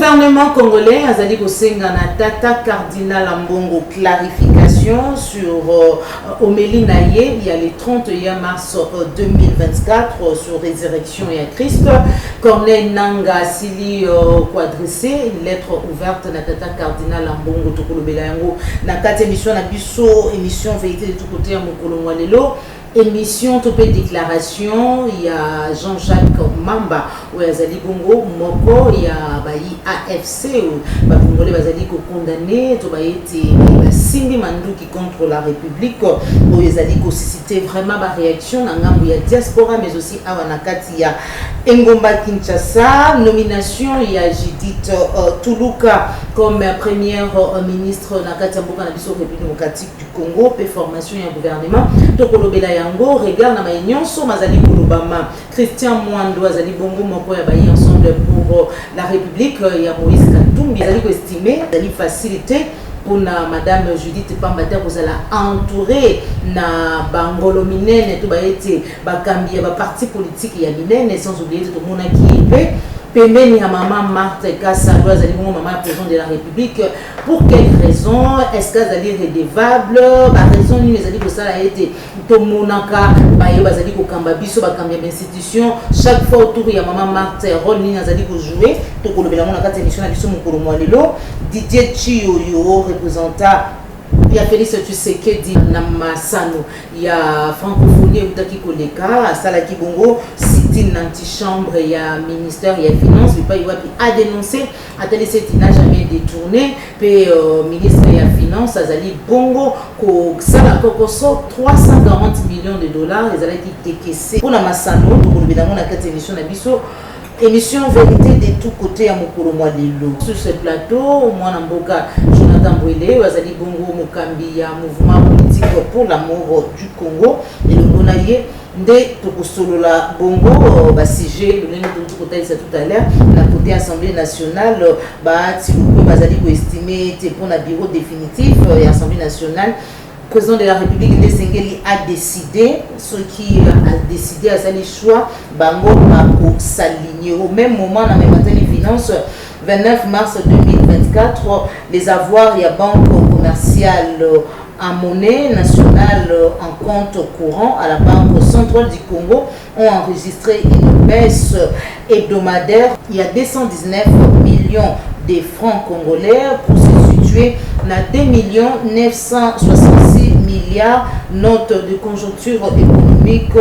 gouvernement congolais a dit que Sengana Tata Cardinal Ambongo clarification sur Omélie Naye, il y a le 31 mars 2024 sur résurrection et à Christ. Corneille Nanga Sili quadressé, une lettre ouverte na Tata Cardinal Ambongo Tokolo Belayango. Na 4 émissions na biso émission vérité de tout côté à Mokolo Mwalelo. Émission topé déclaration, il y a Jean-Jacques Mamba ou Azali Bongo Moko, il y a AFC ou Congolais Bazali condamné, to été Sindi Manduki contre la République où Azali suscité vraiment ma réaction dans il y a diaspora mais aussi à Wanakati il y a Ngomba Kinshasa, nomination il y a Judith Toulouka comme première ministre Nakati Mboka na biso République démocratique du Congo, formation et gouvernement Tokolo Belayango regarde na maignon so mazali Kolobama Christian Mwando azali bongo moko ya bayi ensemble pour la République il y a Moïse Katumbi azali ko estimer azali facilité pour madame Judith Pambata vous allez entourer na bangolo minene to ba été bakambi ya ba parti politique ya minene sans oublier tout le monde qui est Pemeni à maman Marthe Kassa doit aller maman président de la République. Pour quelle raison est-ce qu'elle est redevable? La raison nous les a dit que ça a été Tomonaka, Bayo Bazali ko Kambabiso, Bakambia institution. Chaque fois autour il y a maman Marthe rôle ni a dit que jouer. To ko lobela mona kati émission na biso mukolo mwalelo. Didier Chio yo représentant. Il y a Félix Tshisekedi Namasano, il y a francophonie Utaki Koleka, Salaki Bongo, sit-in antichambre, il y a ministère, il y a finance, il a dénoncé, a il n'a jamais détourné, puis ministre il y a finance, Azali Bongo, ça a coûté 340 millions de dollars, les Azali qui décaissé pour Namasano, pour le bédamon, la 4 émissions d'Abisso. Émission vérité de tous côtés à Mokolo Mwalelo. Sur ce plateau, moi Namboka Jonathan Bouélé, Wazali Bongo Mokambi, mouvement politique pour l'amour du Congo et le Monaye de Tokosolola Bongo, Bassigé, le nom de tout côté tout à l'heure, la côté Assemblée nationale, si vous pouvez Bazali estimer pour un bureau définitif et Assemblée nationale. Le président de la République de Sengeli a décidé, ce qui a décidé à s'aller choix, Bango Mako s'aligner. Au même moment, dans les matins des finances, 29 mars 2024, les avoirs et la banque commerciale en monnaie nationale en compte courant à la Banque centrale du Congo ont enregistré une baisse hebdomadaire. Il y a 219 millions de francs congolais pour se situer à 2 966 milliards note de conjoncture économique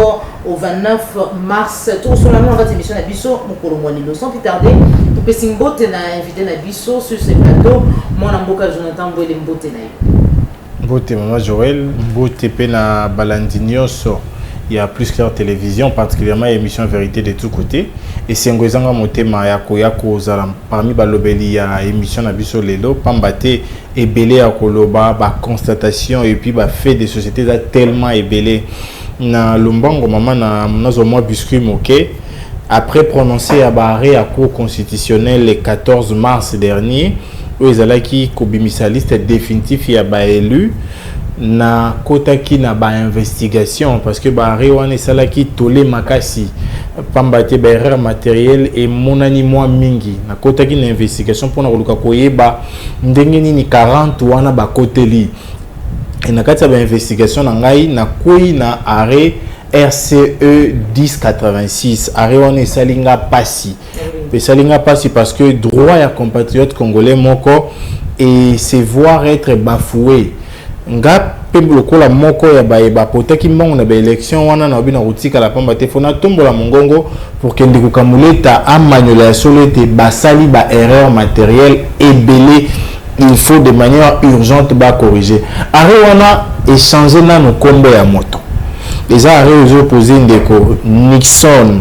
au 29 mars. Tout solamente on va émission à Bisso Mokolo Mwalelo. Sans plus tarder, tout peut s'imbote na invité na Bisso sur ce plateau. Mon amboka Jonathan Bouélé mbote na. Mbote Maman Joël, mbote pe na Balandinioso. Il y a plus clair télévision, particulièrement émission Vérité de tous côtés. Et c'est un gozanga motema yako zalam parmi balobeli ya émission na biso lelo pambate ebele ya koloba ba constatation et puis ba fait des sociétés là tellement ebele na lombango mama na nazo moi biscuit moké après prononcé à barré à cour constitutionnelle le 14 mars dernier où ils allaient qui kobimisa liste définitif ya ba élu na kotaki na ba investigation parce que ba rewane salaki tolé makasi pambate ba erreur matériel et monani moi mingi na kotaki na investigation pour na koluka koyeba ndenge nini 40 wana ba koteli et na kati ba investigation na ngai na koi na arrêt RCE 1086 arrêt wana salinga pasi pe salinga pasi parce que droit ya compatriote congolais moko et se voir être bafoué nga lokola moko ya ba potaki mbongo na ba élection wana na bina rutika la pamba te fona tombola mongongo pour que ndiko kamuleta amanyola ya solete basali ba erreur matérielle ebele il faut de manière urgente ba corriger arrêt wana échanger na no kombo ya moto les arrêts aux opposés ndeko Nixon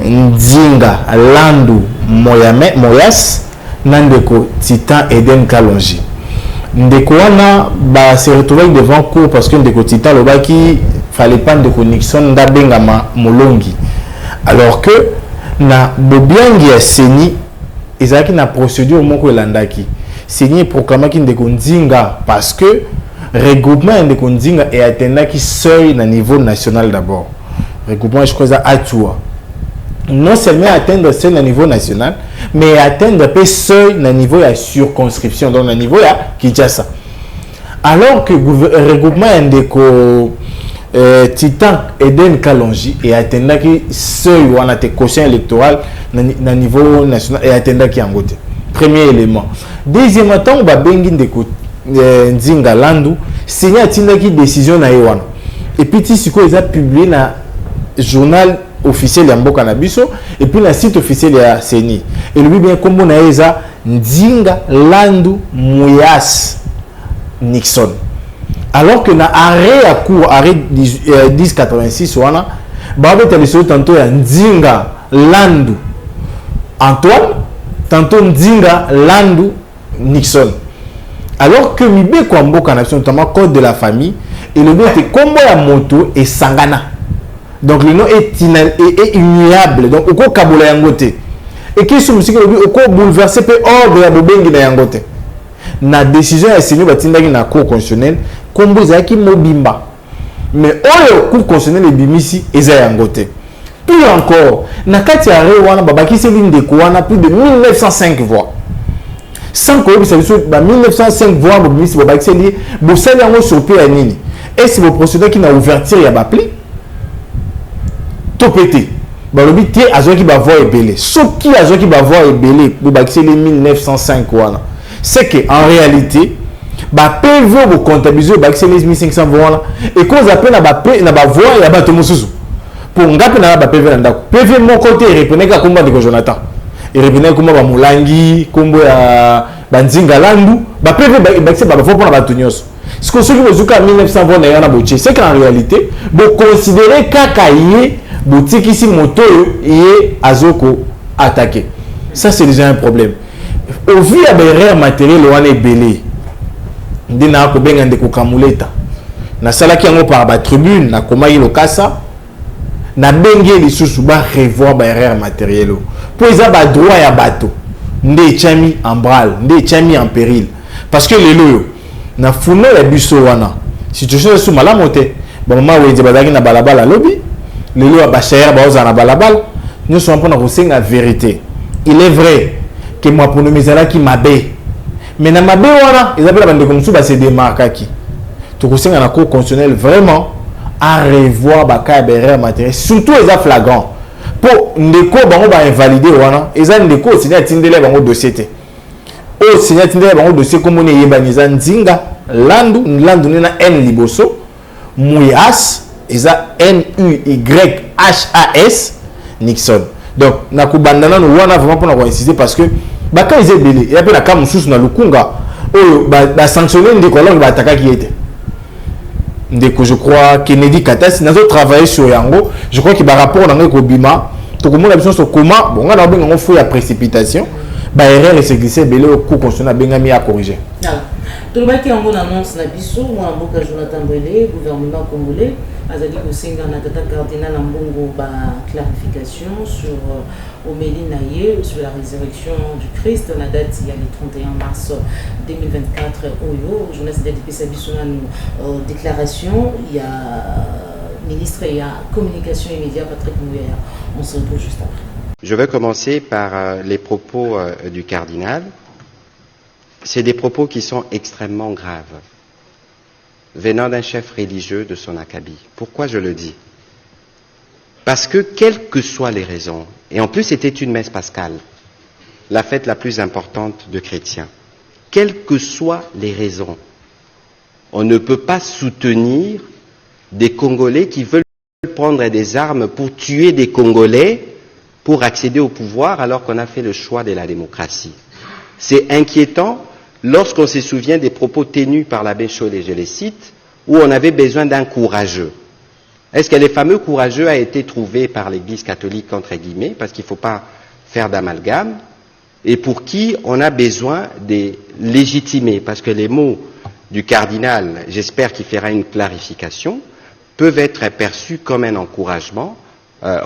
Nzinga Landu Moyas nandeko Titan Eden Kalonji ndeko wana ba se retrouver devant cour parce que ndeko Titan lobaki fallait pas ndeko Nixon ndabengama molongi alors que na bobiangi ya seni ezaki na procédure moko elandaki seni proclamaki ndeko Nzinga parce que regroupement ndeko Nzinga et attendaki seuil na niveau national d'abord regroupement je crois à Atua non seulement atteindre seuil au niveau national, mais atteindre un seuil au niveau de circonscription, donc au niveau de Kinshasa. Alors que le regroupement Ndeko Titan Eden Kalonji et atteindre seuil où on a été quotient électoral au niveau national et atteindre qui en côté. Premier élément. Deuxième temps, on va bengi Ndeko Nzinga Landu signer une décision na Ewana. Et puis si ils a publié dans journal officiel ya Mboka na biso et puis le site officiel ya CENI. Et lui bien comme on a eza Nzinga Landu Muyas Nixon. Alors que na arrêt à court arrêt 1086 wana ba beta biso tantôt ya Nzinga Landu Antoine tantôt Nzinga Landu Nixon. Alors que Mibe kwa Mboka na biso notamment code de la famille et le nom était combo la moto et Sangana. Donc le nom est immuable. Donc, au quoi Kabola Yangote. Et qui est musique au quoi bouleversé peut ordre ya bobengi na Yangote. Na décision ya Seigneur Batindaki na cour constitutionnelle, combo zaki mobimba. Mais oyo cour constitutionnelle bimisi eza Yangote. Plus encore, na kati ya rewana babaki se ligne de Kouana plus de 1905 voix. Sans que ça soit 1905 voix bimisi babaki se lié, bo sali yango sopé ya nini. Est-ce que le procédure qui na ouverture ya bapli tout pété. Balobi tie azo qui va voir ebélé. Ce qui azo qui va voir ebélé pour baxer les 1905 wana. C'est que en réalité ba PV vous comptabiliser baxer les 1500 voilà et qu'on appelle na ba voir ya ba tomosusu. Pour ngapi na ba PV na ndako. PV mon côté répondait ka komba de Jonathan. Il répondait komba ba Mulangi, kombo ya Banzinga Landu, ba PV baxer ba faut pour ba tonyos. Ce que ceux qui vous en 1900 voilà na yana boche, c'est qu'en réalité, vous considérez kakaye boutique ici moto et azoko attaqué. Ça c'est déjà un problème. Au vu à des matériel on est belé. Ndina ko benga ndeko kamuleta. Na sala ki yango par ba tribune na koma yi lokasa. Na bengi li susu ba revoir ba erreur matériel. Pour ils a ba droit ya bateau. Ndé chami en bral, ndé chami en péril. Parce que les loyo na funo ya biso wana. Situation sous malamote. Bon maman we bazaki na balabala lobby. Les lois bachères na balabal nous sommes pour nous la vérité. Il est vrai que moi pour nous misala qui m'abé mais na mabé wana ils appellent la bande comme ça c'est des marques qui tout conseil na cour constitutionnelle vraiment à revoir ba cas erreur matériel surtout les flagrants pour ndeko bango ba invalider wana eza ndeko signer tindele bango dossier té o signer tindele bango dossier comme on yebaniza Nzinga Landu na N liboso Muyas eza NUYHAS Nixon. Donc na kubandana no wana vraiment pour insister parce que ba quand ils belé il y a pas la cam sous na lukunga oh ba sanctionner ndeko longue ba attaquer qui était ndeko je crois Kennedy Katas nazo travailler sur yango je crois que ba rapport na ngeko bima to komona biso so comment bon ngana benga ngo fou ya précipitation ba erreur et se glisser belé au coup constitutionnel bengami à corriger. Tout le monde qui a une annonce na biso moi Mboka Jonathan Brelé gouvernement congolais azali kosenga na tata cardinal Mbongo ba clarification sur Omélie Naye sur la résurrection du Christ na date il y a le 31 mars 2024 oyo journaliste de DPC biso na déclaration il y a ministre il y a communication immédiat Patrick Mouya on se retrouve juste après. Je vais commencer par les propos du cardinal. C'est des propos qui sont extrêmement graves, venant d'un chef religieux de son acabit. Pourquoi je le dis? Parce que quelles que soient les raisons, et en plus c'était une messe pascale, la fête la plus importante de chrétiens, quelles que soient les raisons, on ne peut pas soutenir des Congolais qui veulent prendre des armes pour tuer des Congolais pour accéder au pouvoir alors qu'on a fait le choix de la démocratie. C'est inquiétant lorsqu'on se souvient des propos tenus par l'abbé Chollet, je les cite, où on avait besoin d'un courageux. Est-ce que les fameux courageux a été trouvé par l'Église catholique, entre guillemets, parce qu'il ne faut pas faire d'amalgame, et pour qui on a besoin de légitimer, parce que les mots du cardinal, j'espère qu'il fera une clarification, peuvent être perçus comme un encouragement,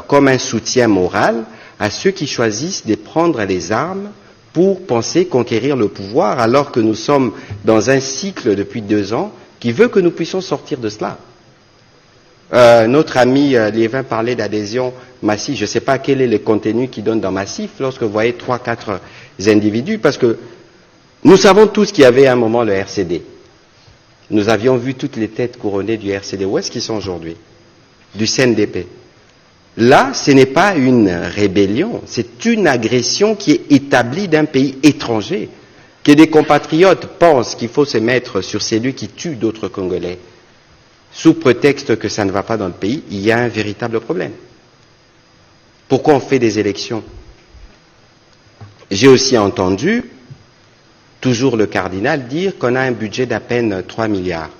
comme un soutien moral à ceux qui choisissent de prendre les armes pour penser conquérir le pouvoir, alors que nous sommes dans un cycle depuis 2 ans qui veut que nous puissions sortir de cela. Notre ami Liévin parlait d'adhésion massive. Je ne sais pas quel est le contenu qu'il donne dans massif lorsque vous voyez 3-4 individus, parce que nous savons tous qu'il y avait à un moment le RCD. Nous avions vu toutes les têtes couronnées du RCD. Où est-ce qu'ils sont aujourd'hui? Du CNDP. Là, ce n'est pas une rébellion, c'est une agression qui est établie d'un pays étranger. Que des compatriotes pensent qu'il faut se mettre sur celui qui tue d'autres Congolais, sous prétexte que ça ne va pas dans le pays, il y a un véritable problème. Pourquoi on fait des élections? J'ai aussi entendu toujours le cardinal dire qu'on a un budget d'à peine 3 milliards.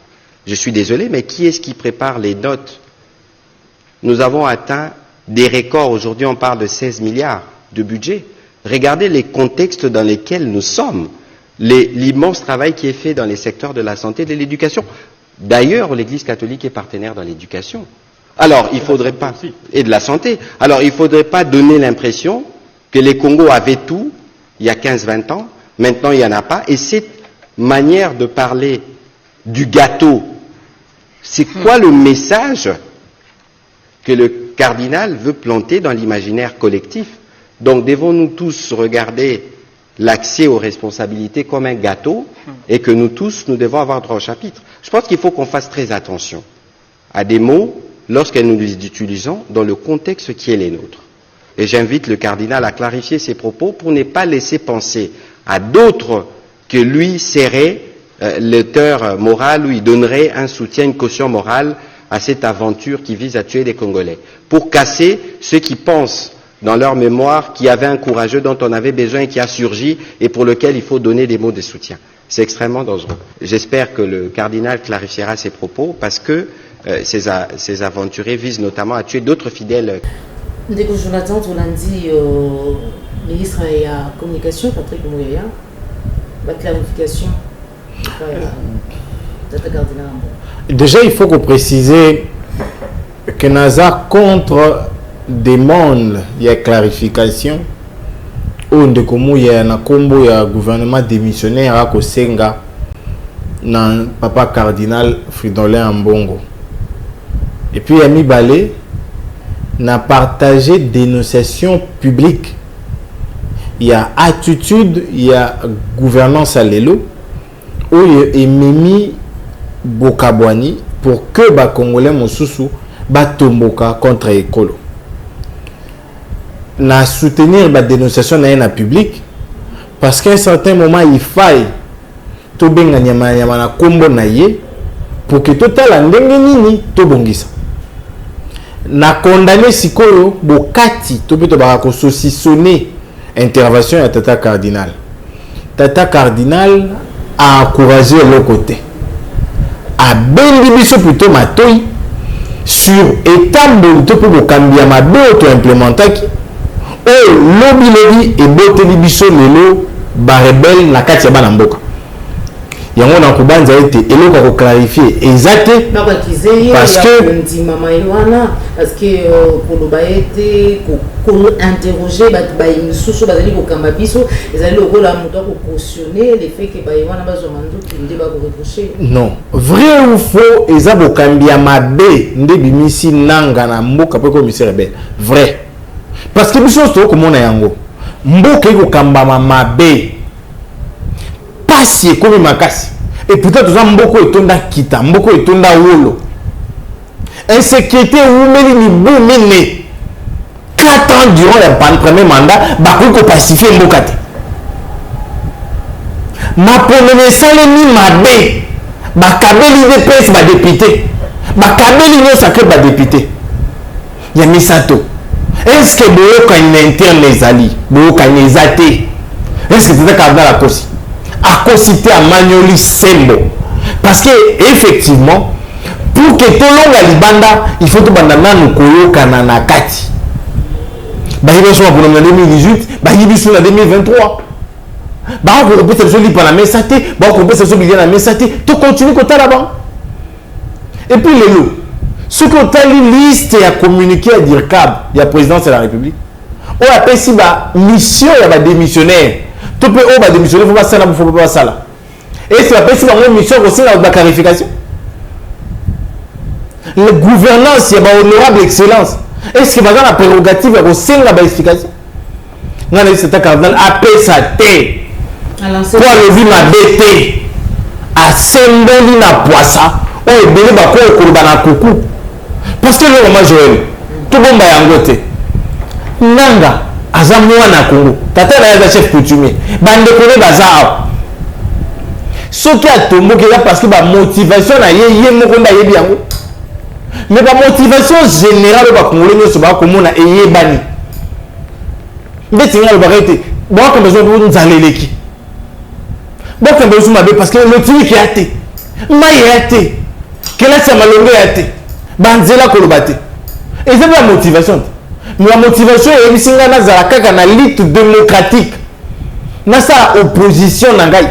Je suis désolé, mais qui est-ce qui prépare les notes? Nous avons atteint des records. Aujourd'hui, on parle de 16 milliards de budget. Regardez les contextes dans lesquels nous sommes. L'immense travail qui est fait dans les secteurs de la santé et de l'éducation. D'ailleurs, l'Église catholique est partenaire dans l'éducation. Alors, il faudrait pas, et de la santé. Alors, il faudrait pas donner l'impression que les Congos avaient tout il y a 15-20 ans. Maintenant, il n'y en a pas. Et cette manière de parler du gâteau, c'est quoi le message que le cardinal veut planter dans l'imaginaire collectif? Donc, devons-nous tous regarder l'accès aux responsabilités comme un gâteau et que nous tous, nous devons avoir droit au chapitre? Je pense qu'il faut qu'on fasse très attention à des mots lorsque nous les utilisons dans le contexte qui est le nôtre. Et j'invite le cardinal à clarifier ses propos pour ne pas laisser penser à d'autres que lui serait l'auteur moral ou il donnerait un soutien, une caution morale à cette aventure qui vise à tuer des Congolais. Pour casser ceux qui pensent dans leur mémoire qu'il y avait un courageux dont on avait besoin et qui a surgi et pour lequel il faut donner des mots de soutien. C'est extrêmement dangereux. J'espère que le cardinal clarifiera ses propos parce que ces aventuriers visent notamment à tuer d'autres fidèles. Ndeko Jonathan Tolandi, ministre de la Communication, Patrick Mouyaya, la clarification. Déjà, il faut qu'on précise que NASA contre demande de clarification ou de comment il y a un gouvernement démissionnaire à Kosenga na papa cardinal Fridolin Ambongo. Et puis Ami Balé n'a partagé dénonciation publique. Il y a attitude, il y a gouvernance à l'élo où il y a Mimi Bokabwani pour que les Congolais Mosusu batomboka contre Ekolo. Na soutenir la dénonciation dans la public parce qu'à un certain moment il faille to benga nyama na kombo na ye pour que total ndenge nini to bongisa na condamner sikoyo bokati to beto ba ko saucissonner intervention ya tata cardinal a encouragé le côté a bendi biso plutôt matoi sur étape de to pour cambia mabe to implémentaki oh lobby et boteli biso lelo ba rebelle na kati ya bana mboka yango na kubanza ete eloko ko clarifier exacte parce que koloba ete ko interroger ba misusu bazali ko kamba biso ezali lokola moto ko cautionner le fait que ba wana bazo mando kinde ba ko reprocher. Non, vrai ou faux ezabo kambia mabe nde bimisi nanga na mboka pe ko misere rebelle vrai. Parce que biso to ko mona yango mboka ko kamba mabe pasi comme makasi et peut-être nous avons beaucoup étonda kita beaucoup étonda wolo insécurité ou meli ni boumene 4 ans durant le premier mandat bakoko ko pacifier mboka te ma promene sale ni mabe bakabeli de presse ba député bakabeli no sacré ba député ya misato est-ce que boyoka une interne les ali boyoka nezate est-ce que c'est ça la kosi à citer à Magnoli Sembo parce que effectivement pour que tout le monde libanda il faut que bandana nous koyoka na kati ba yibiso pour le 2018 ba yibiso na 2023 ba ko repéter ce livre la messate ba ko repéter ce billet la messate tout continue côté là-bas et puis les lots ce que tali liste à communiquer à dire cab il y a présidence de la République on appelle si ba mission ya ba démissionnaire tout peut on va démissionner faut pas ça là faut pas ça là et c'est après si on mission aussi la clarification la gouvernance, il y a honorable excellence. Est-ce que la prérogative est aussi la explication? Non, c'est un cardinal après sa tête. Pour le vivre ma bête, à Sembeli na poissa, on est béni à quoi au Kourban coucou. Parce que le moment Joël, tout le monde va y engoter. Nanga, Azamoua na Congo, tata na chef coutumier, bande de bazar. Ce qui a tombé, c'est parce que la motivation na yé mokonda yé bien. Mais la motivation générale va Congolais se bat comme on a yé bani. Mais tu as le barré, bon comme besoin de nous aller les qui. Bon comme besoin de parce que le truc est athée, maï est athée, que là ça m'a longué athée, banzela kolobate. Et c'est la motivation. Mais la motivation est ici là dans la caca na lutte démocratique. Na sa opposition nangai.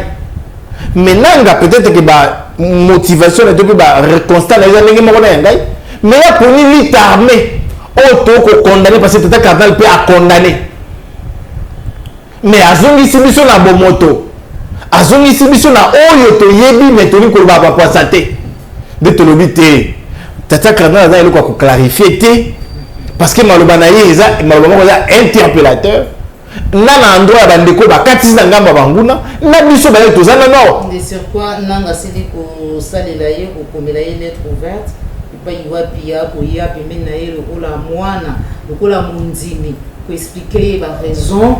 Mais nanga peut-être que ba motivation est depuis ba constat les années qui m'ont nangai. Mais il y a pour une lutte armée. Auto ko condamné parce que tata cardinal peut à condamner. Mais azongi sibiso na bomoto. Azongi sibiso na oyo to yebi metoni ko ba pa sate. De to lobité. Tata cardinal a ko clarifier té parce que maloba na yeza maloba ko interpellateur. Nana endroit bandeko ba katisa ngamba banguna na biso ba to zana no. De sur quoi nanga sidi ko salela ye ko komela ye lettre ouverte. Pia pour y appeler le moine, le mundini, pour expliquer la raison,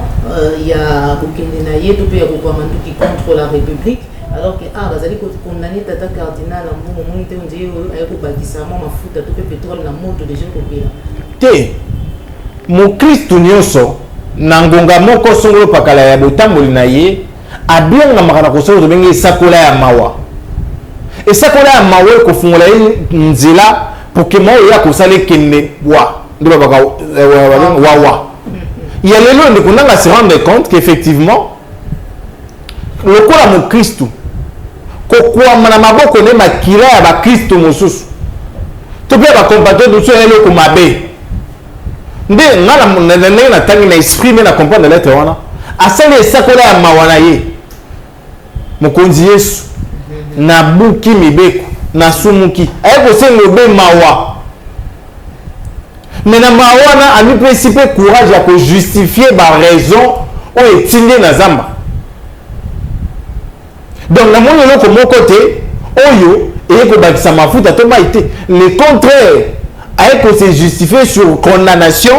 il y a aucun naïe, tout pays qui contre la République, alors que vous allez condamner Tata Cardinal à un moment où on dit que ma fout à tout le pétrole dans le monde de gens. Mon Christ nyonso nangonga moko songolo pakala ya botamboli na ye abia na makana ko solo bengi sakola ya mawa. Et ça qu'on a à Maoué qu'on fait nzela pour que moi ya ko sale kenne wa ndoba baka wa il y a les lois qu'on a se rendre compte qu'effectivement le quoi mon Christ ko kwa mana maboko ne makira ya ba Christ mosusu to bien ba compatriote de ceux ko mabe nde ngala na tangi na exprimer na comprendre lettre wana asale ça qu'on a à mawana ye mokonzi Yesu na buki mibeko na sumuki ayeko sengo be mawa mais na mawa na ami principe courage ya ko justifier ba raison o etinde na zamba donc na moni loko moko te oyo eyeko bakisa mafuta to maite le contraire ayeko se justifier sur condamnation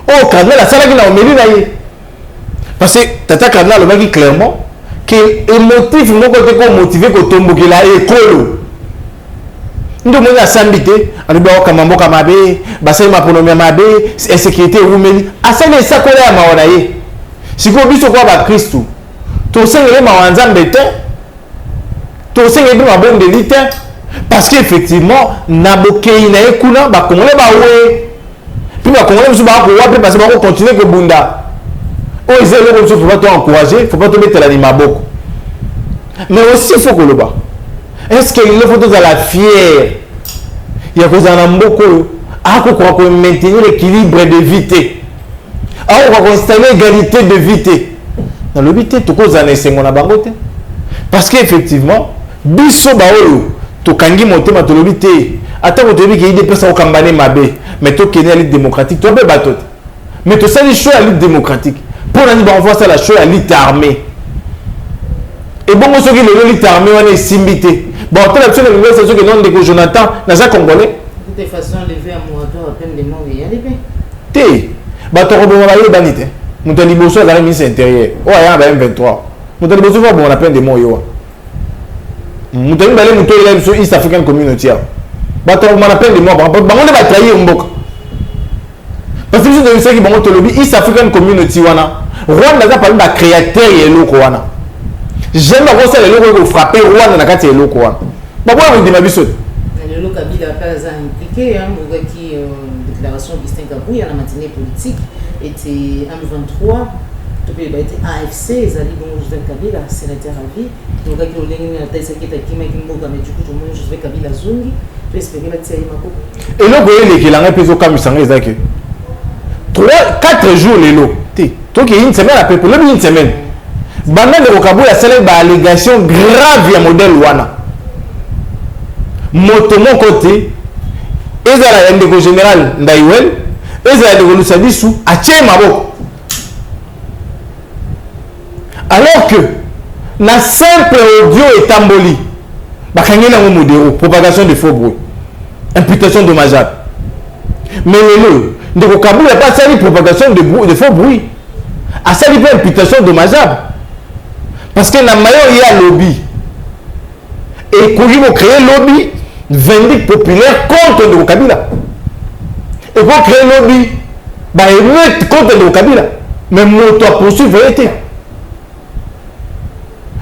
o cardinal asalaki na omeli na ye parce que tata cardinal alobaki clairement que émotif moko te ko motivé ko tombokela ekolo ndo moni asambi te alobi okamba mboka mabe basali maponomi ya mabe insécurité ewumeli asali esakola ya mawa na ye sikoyo biso kwa bakristu tosengeli mawa ya nzambe te tosengeli mpe mabondeli te parce que effectivement na bokei na ye kuna bakongole bawe mpe bakongole mosusu bakowa mpe parce bakocontinue kobunda oyo eza eloko mosusu faut pas toencourager faut pas tobetelani maboko mais aussi il faut koloba est-ce qu'il faut tozala fier ya kozala na mboka oyo akokoka ko maintenir l'équilibre de vie te akokoka koinstaller égalité de vie te nalobi te tokozala na esengo na bango te parce que effectivement biso baoyo tokangi motema tolobi te atako toyebi ke idps akokambane mabe mais tokende ya lutte démocratique toape bato te mais tosali choix ya lutte démocratique pour nani bango ça la choix ya lutte armée et bon soki lelo lutte armée wana esimbi te bon tala biso na bimisa soki non ndeko Jonathan naza congolais de toute façon lever à moratoire à peine de mort et aller bien te bato koboma bayebani te moto ya liboso azali ministre intérieur oyo ayanga ba M23 moto ya liboso fo bomona peine de mort yo moto ya mibale moto oyela biso East African Community awa bato kobomana peine de mort bango nde batrahir mboka parce que biso toyebisaki bango tolobi East African Community wana Rwanda aza parmi bacréateur ya eloko wana jamais bakosala eloko oyo kofrappe Rwanda na kati ya eloko wana baboya kondima biso te lelo Kabila mpe aza impliqué mbokaki déclaration Augustin Kabuya na matinée politique était M23 tokoyeba ete AFC ezali bongo Joseph Kabila sénateur à vie tokaki lolenge nini ataisaki etakimaki mboka mais du coup tomoni Joseph Kabila azongi to espérer batia ye makoko eloko oyo elekelanga mpe ezokamisanga ezaki 4 jours lelo te toki une semaine après pour lobi une semaine banda ndeko Kabuya asalaki baallégation grave ya modèle wana moto moko te ezala ya ndeko général Ndaiwel ezala ya ndeko Lusadisu atie maboko. Alors que na simple audio etamboli bakangi nango modéro propagation de faux bruit imputation dommageable. Mais lelo ndeko Kabila pas sali propagation de faux bruit asali pas imputation dommageable parce que na mayo ya lobby et kogi mo créer lobby vindicte populaire contre ndeko Kabila et pour créer lobby ba émeute contre ndeko Kabila mais moto a poursuivre été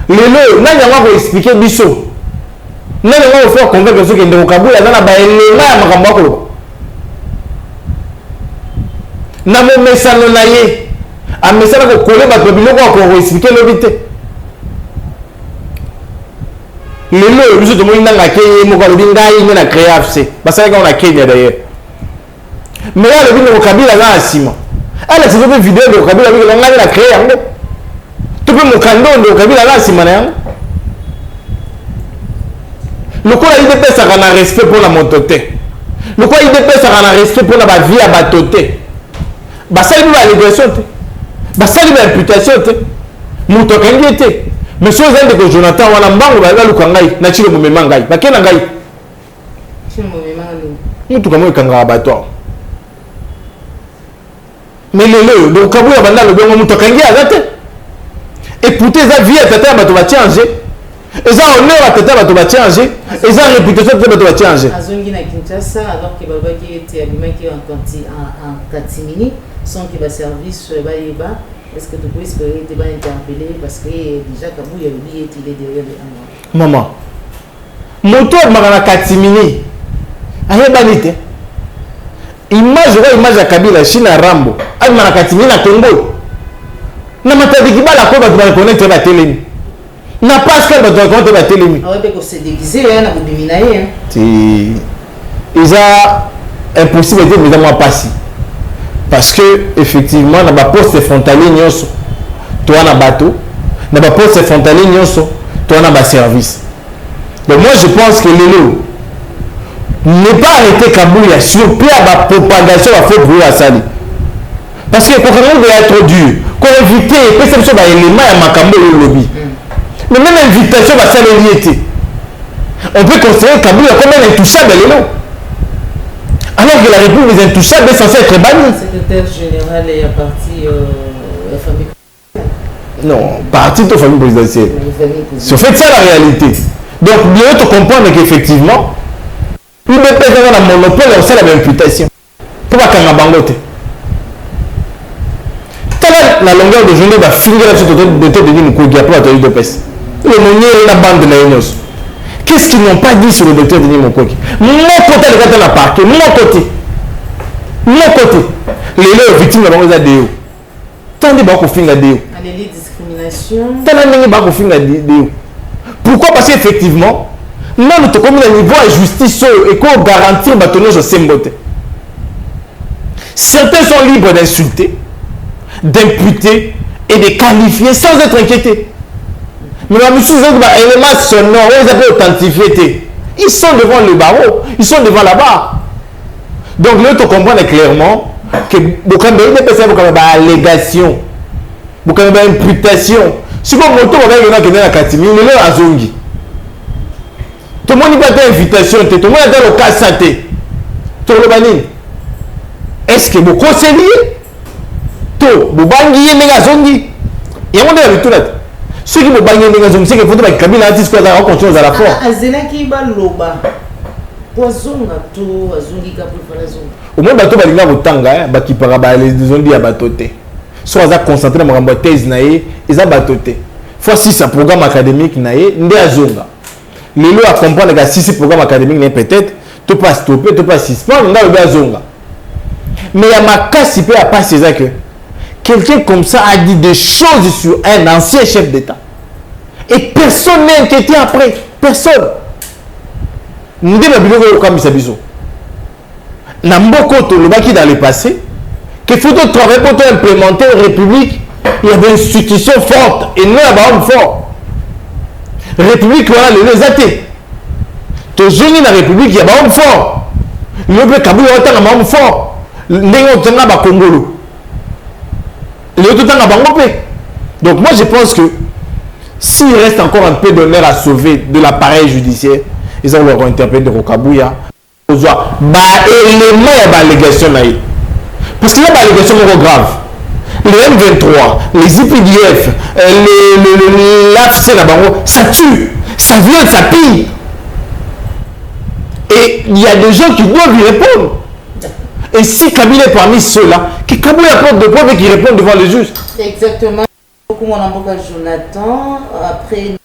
lelo nani yango expliquer biso nani yango faire convaincre ceux qui ndeko Kabila na ba élément ya makambo akolo na mo mesano na ye a mesana ko coller bato biloko ko expliquer lobby te lelo biso to moinda ngake mo ko lobi ngai ni na créer AFC basala ka na Kenya d'ailleurs mais là le ndeko Kabila na asima ala c'est une vidéo de Kabila avec ngai na créer yango to pe mo kando ndeko Kabila na asima na yango le quoi il dépêche à un respect pour la mototé le quoi il dépêche à un respect pour la vie à batoté basali ba allégation te basali ba imputation te muto kangi te mais so zende ko Jonathan wana mbango ba luka ngai na chile mumema ngai bakena ngai chile mumema ngai mutu kamo kanga bato mais lelo donc Kabila banda le bongo muto kangi azate et pour tes avis tata bato ba changer et ça honneur à tata bato ba changer et ça réputation tata bato ba changer azongi na Kinshasa alors que babaki était alimaki en Katimini sans que le service va est-ce que tu peux espérer te interpeller parce que déjà Kabou il est derrière les maman moto magana Katimini ayebanite image ya Kabila China Rambo ay mana Katimini na Congo na matadi kibala ko bato ba connaître ba telemi na Pascal bato ba connaître ba telemi ah ouais se déguiser là na bimina hein c'est isa impossible de me moi passer parce que effectivement na ba poste frontalier nyonso to na bateau na ba poste frontalier nyonso to na ba service. Donc moi je pense que lelo ne pas arrêter Kabila sur pied à la propagation à faux bruit à sali parce que quand on doit être dur qu'on éviter perception ba élément ya makambo le lobby mais même invitation va saler on peut considérer Kabila comme un intouchable lelo alors que la République des intouchables est censée être bannie. Le secrétaire général est parti la famille. Non, parti de la famille présidentielle. C'est en fait ça la réalité. Donc, bien te comprendre qu'effectivement, il ne peut pas avoir un monopole et on sait la même imputation. Pourquoi qu'on a bangoté? La longueur de journée va finir sur le tête de Nimoukou qui a pris la de peste. Le monier et la bande de l'Aïnos. Qu'est-ce qu'ils n'ont pas dit sur le docteur Denis Mokoki? Mon côté, le gars de la parquet, mon côté. Les gens victimes de la DO. Tant de gens qui font la DO. Les discriminations. Tant de gens qui font la DO. Pourquoi? Parce qu'effectivement, nous avons comme un niveau de justice et qu'on garantit que nous sommes certains sont libres d'insulter, d'imputer et de qualifier sans être inquiétés. Mais la musique, les éléments sonores, ils appellent authentifiés. Ils sont devant le barreau, ils sont devant la barre. Donc, là, tu comprends clairement que beaucoup de personnes ont une allégation, beaucoup de imputation. Si vous avez une Katimi, vous avez un zongi. Tout le monde n'a pas d'invitation, tout le monde n'a pas de cas santé. Tout le monde. Est-ce que vous conseillez? Tout, vous bangiez les zongi. Il y a un monde tout là. Ceux qui me bagnent les gars, c'est que faut que Kabila a dit quoi ça continue à la fois. Azena qui va loba. Poisonga to azungi ka pour faire azungi. Au moins bateau balinga botanga ba ki para ba les zondi ya batoté. Soit za concentrer ma rambo thèse naé, eza batoté. Fois si ça programme académique naé, ndé azonga. Lelo a comprendre que si programme académique n'est peut-être tu pas stopper, tu pas suspendre, nda ba azonga. Mais il y a ma casse peut à passer ça que quelqu'un comme ça a dit des choses sur un ancien chef d'État. Et personne n'est inquiété après. Personne. Nous devons comme ça. Nous avons dans le passé qu'il faut travailler pour implémenter une république. Il y a des institutions fortes et nous avons une forte. République, voilà, les athées. Toujours dans la république, il y a une forte. Le peu Kabouya autant à maman fort. Léo Tanga ba Congolo. Léo Tanga ba Donc moi je pense que s'il reste encore un peu d'honneur à sauver de l'appareil judiciaire, ils ont leur interpellé de Kabouya. Bah élément et l'allégation parce qu'il y a des allégations graves. Les M23, les IPDF, l'AFC, ça tue, ça viole, ça pille. Et il y a des gens qui doivent y répondre. Et si Kabila est parmi ceux-là, que Kabila apporte de preuves et qu'il répond devant les juges. Exactement. Beaucoup mon avocat Jonathan. Après,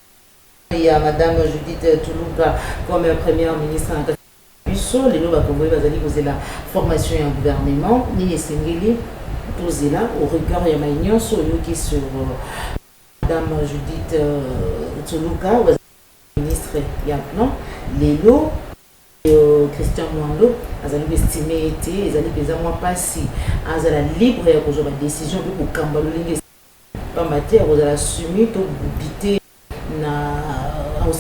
il y a Madame Judith Toulouka comme première ministre en Busso. Les lois qu'on va poser la formation et un gouvernement. Ni Sengeli posé là au regard de Maïnion sur Madame Judith Toulouka, ministre il y a plan. Les lois. Christian Mwando, ils ont estimé que ils allaient passer à la libre décision pour Kambalolingé. Pas mater, ils ont assumé pour biter na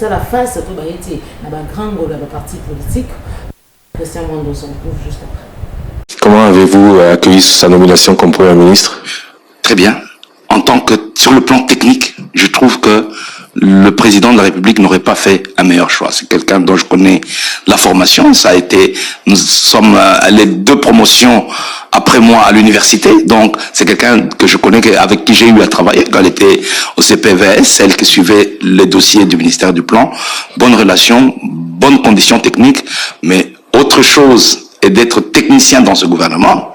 la face tout été na grand parti politique. Christian Mwando s'en trouve juste après. Comment avez-vous accueilli sa nomination comme Premier ministre? Très bien. En tant que sur le plan technique, je trouve que le président de la République n'aurait pas fait un meilleur choix. C'est quelqu'un dont je connais la formation. Ça a été, nous sommes les deux promotions après moi à l'université. Donc, c'est quelqu'un que je connais, avec qui j'ai eu à travailler quand elle était au CPVS, celle qui suivait les dossiers du ministère du Plan. Bonne relation, bonnes conditions techniques, mais autre chose est d'être technicien dans ce gouvernement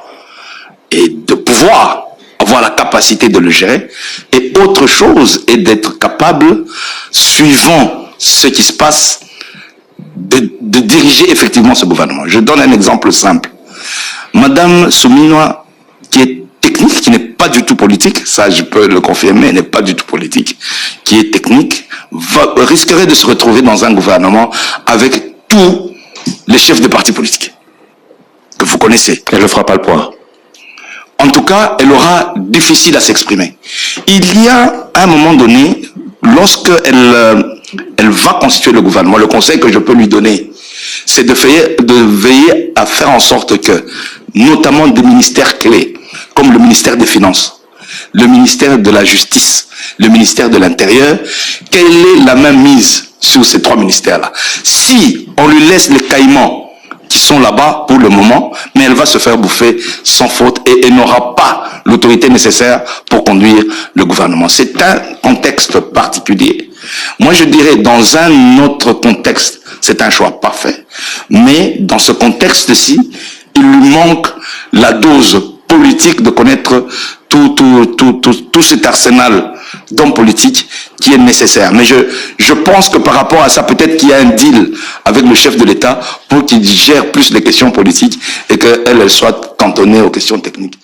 et de pouvoir avoir la capacité de le gérer, et autre chose est d'être capable, suivant ce qui se passe, de diriger effectivement ce gouvernement. Je donne un exemple simple. Madame Souminoa, qui est technique, qui n'est pas du tout politique, ça je peux le confirmer, elle n'est pas du tout politique, qui est technique, risquerait de se retrouver dans un gouvernement avec tous les chefs de partis politiques que vous connaissez. Elle ne fera pas le poids. En tout cas, elle aura difficile à s'exprimer. Il y a un moment donné, lorsque elle va constituer le gouvernement, le conseil que je peux lui donner, c'est de veiller à faire en sorte que, notamment des ministères clés, comme le ministère des Finances, le ministère de la Justice, le ministère de l'Intérieur, quelle est la même mise sur ces trois ministères-là? Si on lui laisse les caïmans qui sont là-bas pour le moment, mais elle va se faire bouffer sans faute et elle n'aura pas l'autorité nécessaire pour conduire le gouvernement. C'est un contexte particulier. Moi, je dirais, dans un autre contexte, c'est un choix parfait. Mais dans ce contexte-ci, il lui manque la dose politique de connaître tout cet arsenal d'hommes politiques qui est nécessaire. Mais je pense que par rapport à ça, peut-être qu'il y a un deal avec le chef de l'État pour qu'il gère plus les questions politiques et qu'elle soit cantonnée aux questions techniques.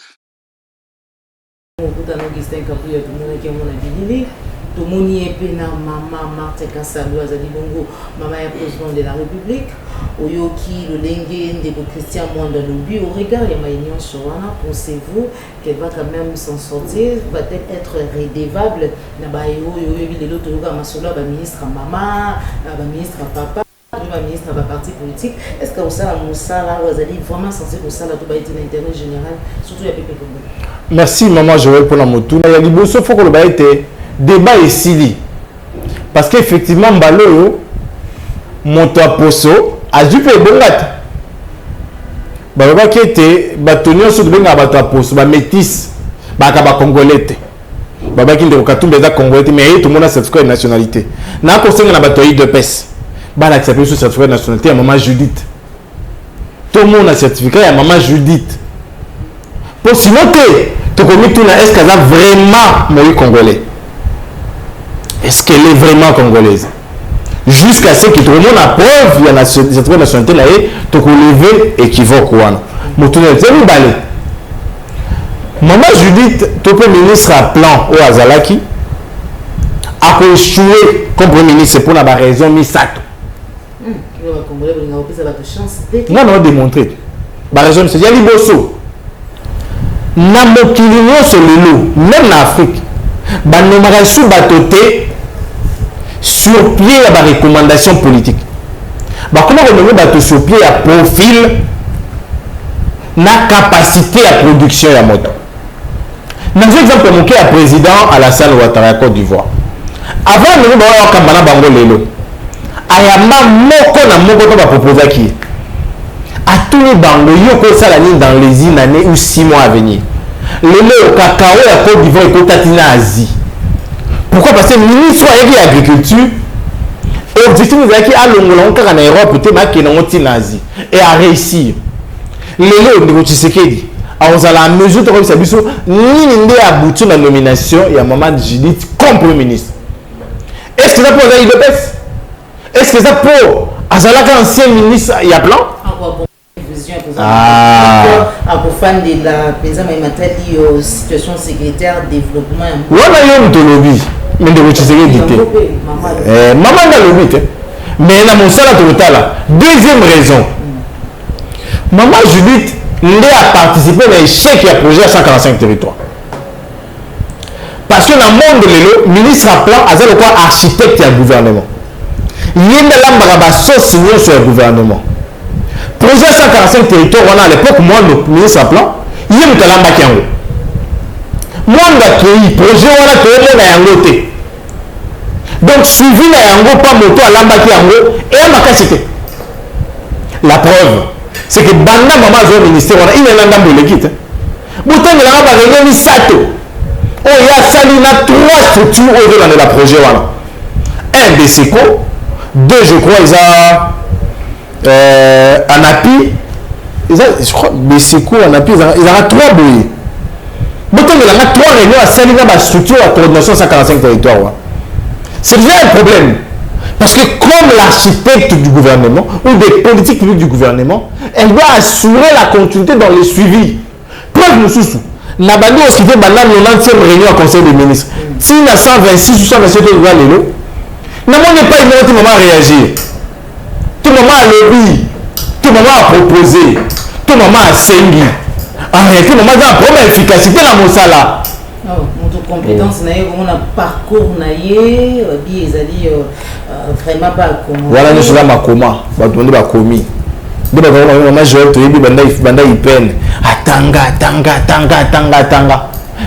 Tomoni epena mama Marthe Kassalo azali bongo mama ya président de la République oyoki lolenge ndeko Christian Mwanda lobi au regard ya maïnion soana, pensez-vous qu'elle va quand même s'en sortir, va-t-elle être rédévable na ba yo lelo toluka masolo ba ministre mama ba ministre papa ba ministre ba parti politique? Est-ce que ça la mosala azali vraiment censé que ça la to ba été l'intérêt général surtout ya peuple congolais? Merci maman Joël pour la motuna ya liboso faut que le ba été débat est sili parce qu'effectivement mbalo moto a poso a jupe bongat ba qui était batonio so benga bato a poso ba métis ba ka ba congolais baba qui ndeko katumba za congolais mais tout le monde a certificat de nationalité na ko senga na bato yi de pes ba la certificat sur certificat de nationalité à maman Judith, tout le monde a certificat à maman Judith pour sinon tu connais tout na est-ce qu'elle a vraiment moi congolais? Est-ce qu'elle est vraiment congolaise? Jusqu'à ce que tout le monde a preuve, il y a cette nationalité là, tu peux lever équivoque. Maman Judith, tu peux ministre à plan au Azalaki, a échoué comme premier ministre pour la raison Misato. Non, non, démontré. La raison, c'est qu'il y a Liboso. Namokilino sur le loup, même en Afrique. Banomarasu batoté sur pied à la recommandation politique. comment on va sur pied à profil na capacité à production ya moto. Dans exemple mon cas président Alassane Ouattara Côte d'Ivoire. Avant nous ba kambana bango lelo. Ayamba moko na moko to ba proposer qui. À tous les bango yoko sala ni dans les années ou 6 mois à venir. Lelo cacao ya Côte d'Ivoire et Côte d'Atina Asie. Pourquoi? Parce que le ministre de l'Agriculture, l'objectif est qu'il a l'Europe, peut-être en Asie, et à réussir. Les gens qui se dit, à la mesure de ça, ni abouti à la nomination, il y a un moment de Judith comme Premier ministre. Est-ce que ça pour Azaï Lopez? Est-ce que ça pour Azalaka, ancien ministre, il y a plan? À fan de la situation secrétaire développement. Oui, mais lobby. Mais de votre maman dans le but. Mais dans mon salaire total. Deuxième raison. Maman Judith a participé à l'échec et à projet à 145 territoires. Parce que dans le monde de l'élo, ministre à plan, il y a architecte et gouvernement. Il y a un signé sur le gouvernement. Projet 145 territoires, on a à l'époque, moi, le ministre à plan, il y a un calamba qui est en haut. Moi, le projet, on a créé un yango. Donc, suivi na yango, pas moto à l'amba qui est en haut, et à ma capacité. La preuve, c'est que Banda Maman Zone ministère, on a une langue de l'équipe. Bouton de la réunion Sato. Oh, il y a sali na 3 structures au de la projet. Un BCCO, 2, je crois, ils ont Anapi. Je crois BCCO, Anapi, ils ont 3 bouillies. Bouton de la 3 réunions à sali na structure à coordination 145 territoires. C'est déjà un problème. Parce que comme l'architecte du gouvernement ou des politiques publiques du gouvernement, elle doit assurer la continuité dans le suivi. Preuve nous sous. Nabandi aussi fait maintenant 90e réunion au Conseil des ministres. Si il y a 126 ou 127 de loi l'élo, n'est pas une autre moment à réagir. Tout moment à lobby, tout moment à proposer, tout moment à sengi. En réalité, moment à problème efficacité dans mon salaire. Notre compétence, on a parcours, vraiment pas comment. Voilà, nous sommes à coma. On est à commis. Mais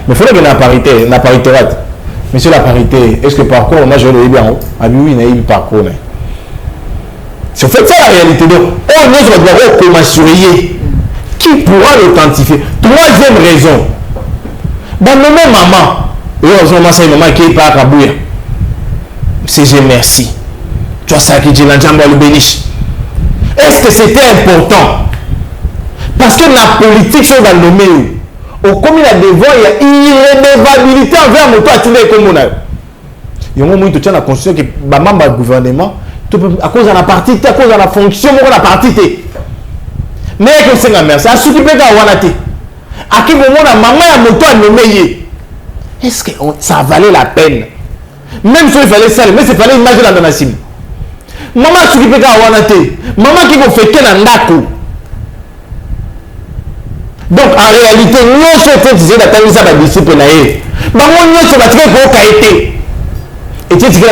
il faut que la parité, monsieur la parité, est-ce que parcours, on a joué le bien? Ah oui, il y a eu parcours. C'est en fait ça la réalité. Donc, on doit comment surveiller. Qui pourra l'authentifier? Troisième raison. Dans le même maman, c'est une maman qui est pas à Kabouya. C'est je merci. Tu vois ça qui dit la jambe le béniche. Est-ce que c'était important? Parce que la politique sur le nommé, au commun à devoir, il y a irrémédiabilité envers mon toit à tous les communaux. Il y a un moment où tu as la constitution que le membre du gouvernement, à cause de la partie, à cause de la fonction, de la partie. Mais il y a un merci. À ce qui peut être à quel moment la maman a mon toit nommé? Est-ce que ça valait la peine? Même si il fallait ça, mais c'est fallait imaginer la donation. Maman a s'occupé de la maman qui va faire qu'un andako. Donc en réalité, nous sommes disant d'attendre ça, la discipline. Maman, nous sommes pour qualité. Et tu sais,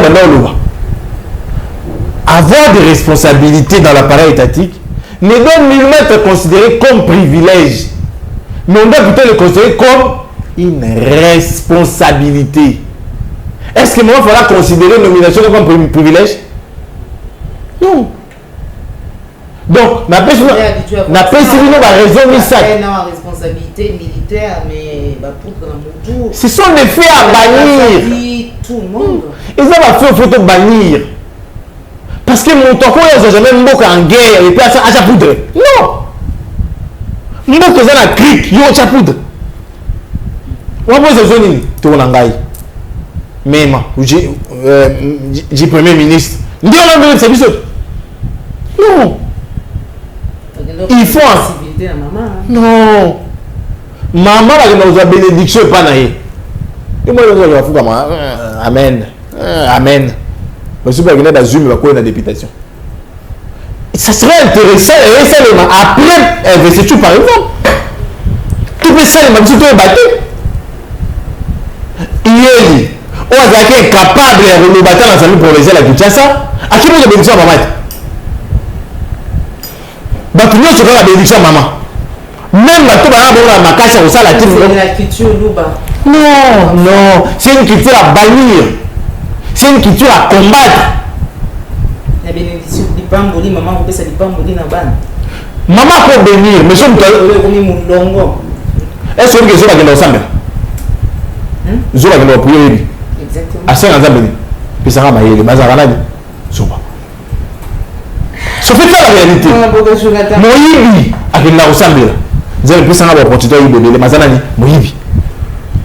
avoir des responsabilités dans l'appareil étatique ne doit nullement être considéré comme privilège. Mais on doit plutôt le considérer comme une responsabilité. Est-ce que moi, il faudra considérer une nomination comme un privilège? Non. Donc, n'a pas raison ni ça. Responsabilité militaire, mais ce sont des faits à bannir. Tout le monde. Ils ont fait photo bannir. Parce que mon temps, il n'y a jamais beaucoup en guerre, et puis à sa poudre. Non. Nous faisons la crique, il y a sa poudre. On va se zoner, tout le monde. Même, j'ai premier ministre. Non. Il faut. Non. Maman a une bénédiction pas naïe. Et moi, je vais faire amen. Amen. Je suis pas venu dans Zoom, il va députation. Ça serait intéressant, et récemment, après investiture par exemple, tout peut ça, même si tu es battu. Il est capable de le battre dans sa vie pour les ailes à Kinshasa. À qui vous avez besoin de maman? bato nyonso kaka bénédiction maman même bato bana bongo na makasi au sala tini la culture luba. non c'est une culture à bannir, c'est une culture à combattre. La bénédiction dipamboli maman ko pesa dipamboli na bana maman peut bénir mais son mulongo est-ce que zo bakenda osambela zo bakenda opuyo yebi exactement asenga nzambe pesaka mayele bazaka nani soba so fait ça la réalité moyibi akenda osambela nzambe pesanga ba opportunité yibebele mazana ni moyibi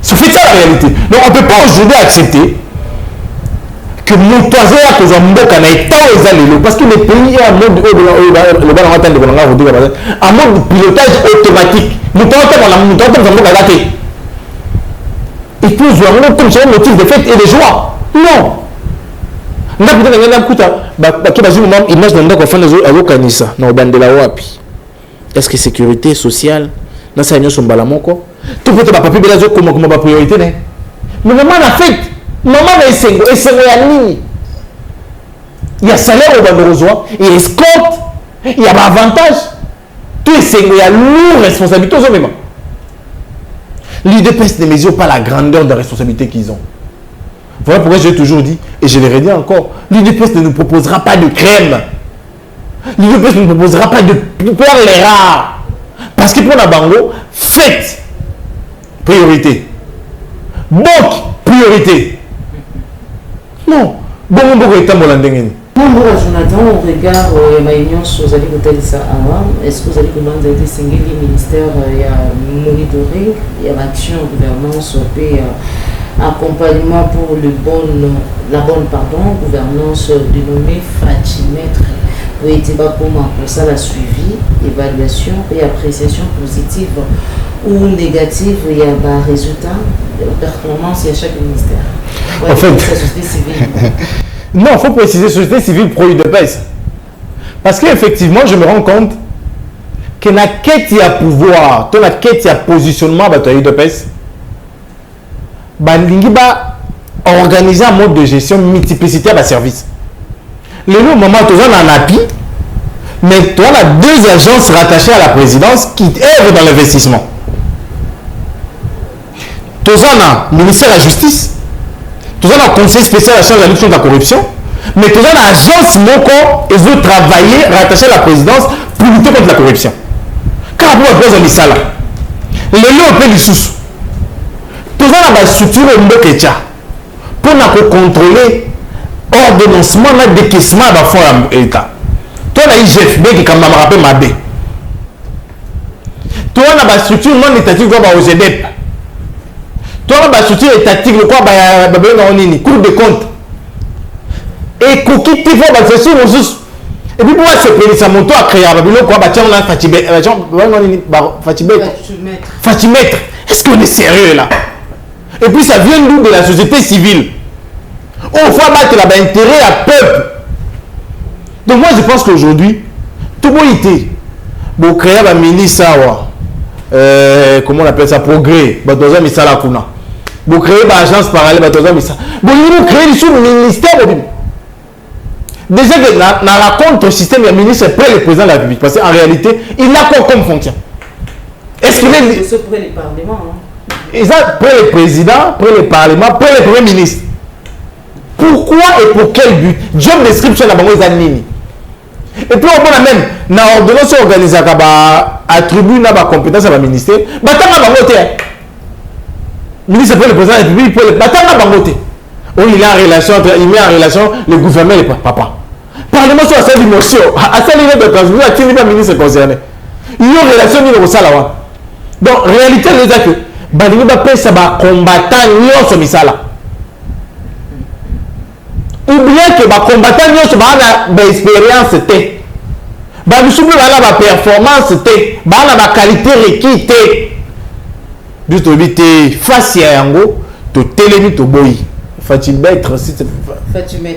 so fait ça la réalité donc on peut pas aujourd'hui accepter que mon toisin a causé un mboka na état aux allélos parce que le pays est en mode le bas entend de en mode pilotage automatique nous tentons et puis je vois comme c'est un motif de fête et de joie non n'a peut-être rien écouta bah qui va jouer même image dans le fin des autres kanisa na obandela wapi est-ce que sécurité sociale dans sa union son balamoko tout peut être papier belazo comme ba priorité né mais maman la fête maman na esengo ya nini il y a salaire au bandorozwa il y a escorte il y a avantage tout esengo ya lourd responsabilité aux hommes. L'UDPS ne mesure pas la grandeur de responsabilité qu'ils ont. Voilà pourquoi j'ai toujours dit et je le redis encore, l'UDPS ne nous proposera pas de crème, l'UDPS ne nous proposera pas de perles rares parce que pour la bango faites priorité banque priorité. Non, bon est un ndengeni. Bonjour Jonathan, au regard de ma union sur Zali Kotalisa Awa, est-ce que vous allez demander de signer le ministère de monitoring et l'action gouvernance et accompagnement pour la bonne gouvernance dénommée Fatimètre pour être pour ça la suivi, évaluation et appréciation positive ou négative, il y a un résultat de la performance à chaque ministère. Ouais, en fait, la société civile. Non, il faut préciser société civile pro-UDPS. Parce qu'effectivement, je me rends compte que la quête y a pouvoir, la quête y a positionnement de l'UDPS, il va organiser un mode de gestion multiplicité à service. Le moment où tu as un appui, mais tu as deux agences rattachées à la présidence qui œuvrent dans l'investissement. Tu as un ministère de la Justice, tu as un conseil spécial à la charge de la lutte contre la corruption, mais tu as une agence et veut travailler rattachée à la présidence pour lutter contre la corruption. Car pour la présidence de les lieux au pays sous. Tu as une structure pour contrôler l'ordonnancement et le décaissement de fonds de l'État. Tu as une IGF qui est comme je me rappelle. Tu as une structure non étatique comme OGDEP. Tu as une structure étatique comme la Cour des comptes. Et coquille il faut faire sur ressources. Et puis pour se payer sa moto à créer un babylone quoi bâtir on a Fatimètre. Est-ce qu'on est sérieux là? Et puis ça vient d'où? De la société civile. On va battre là intérêt à peuple. Donc moi je pense qu'aujourd'hui tout le monde était bon créer un ministre comment on appelle ça progrès batoza misala kuna bon créer une agence parallèle batoza misala bon il créer le sous-ministère. Déjà que dans la contre-système, le ministre est près le président de la République. Parce qu'en réalité, il a quoi comme fonction? Est-ce qu'il est. C'est près le Parlement. Il a près le président, près le Parlement, près le Premier ministre. Pourquoi et pour quel but? Job description à Bango Zanini. Et puis, on a même, dans l'ordonnance organisée, attribue la compétence à la ministère, il ministre près le président de la République, il met en relation le gouvernement et le papa. Parlement sur la salle d'émotion. À celle de transmission, à qui n'est pas ministre concerné. Il y a une relation avec le Salawa. Donc, réalité, c'est que Banini va payer ça combattant sur Misala. Ou bien que combattant sur la expérience, la performance, la qualité requise. Juste éviter face à Yango, tu télévis, tu bois.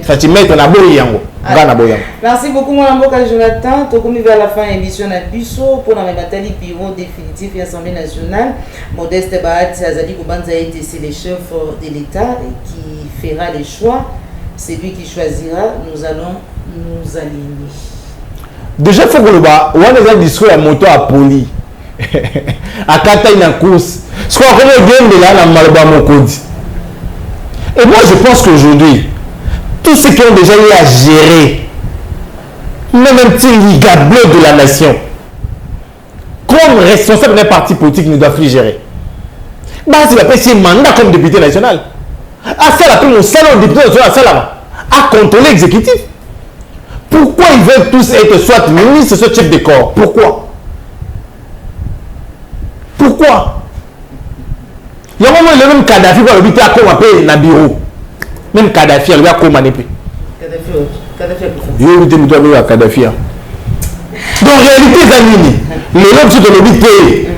Fatimètre na boyi yango ngana boyango. Merci beaucoup mon amboka Jonathan. Tokomi vers la fin émission na biso pour la Matali bureau définitif et Assemblée nationale. Modeste Bahati Azali Kubanza été c'est le chef de l'État qui fera les choix. C'est lui qui choisira. Nous allons nous aligner. Déjà, il faut que le bas, on a discours à moto à poli. À Kata, une course. Ce qu'on a comme de là, dans Malba Mokodi. Et moi, je pense qu'aujourd'hui, tous ceux qui ont déjà eu à gérer, même un petit liga bleu de la nation, comme responsable d'un parti politique, ne doivent plus gérer. Bah, c'est la un mandat comme député national. À ça, la mon salon député national, à ça, à contrôler l'exécutif. Pourquoi ils veulent tous être soit ministres, soit chef de corps? Pourquoi? Pourquoi? Il y a un moment, le même Kadhafi va l'habiter à comme appelé dans bureau. Même Kadhafi, elle va comme manépé. Kadhafi a Kadhafi. Donc, en réalité, Zanini, les hommes sont de l'habiter.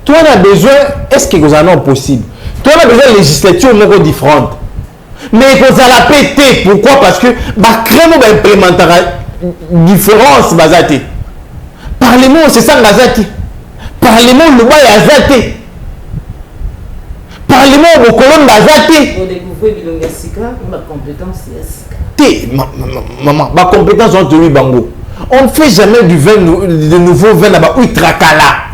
Toi, on a besoin, est-ce que vous en avez possible? Toi, on a besoin de législature différente. Mais vous allez la péter. Pourquoi? Parce que bah créer va implémenter différence bazate. Parlement c'est ça bazate. Parlement le bois azate. Parlement au colonne bazate. Pour découvrir bilonga sika, ma compétence c'est maman, ma compétence entre lui bango. On ne fait jamais du vin de nouveau vin là-bas ou trakala.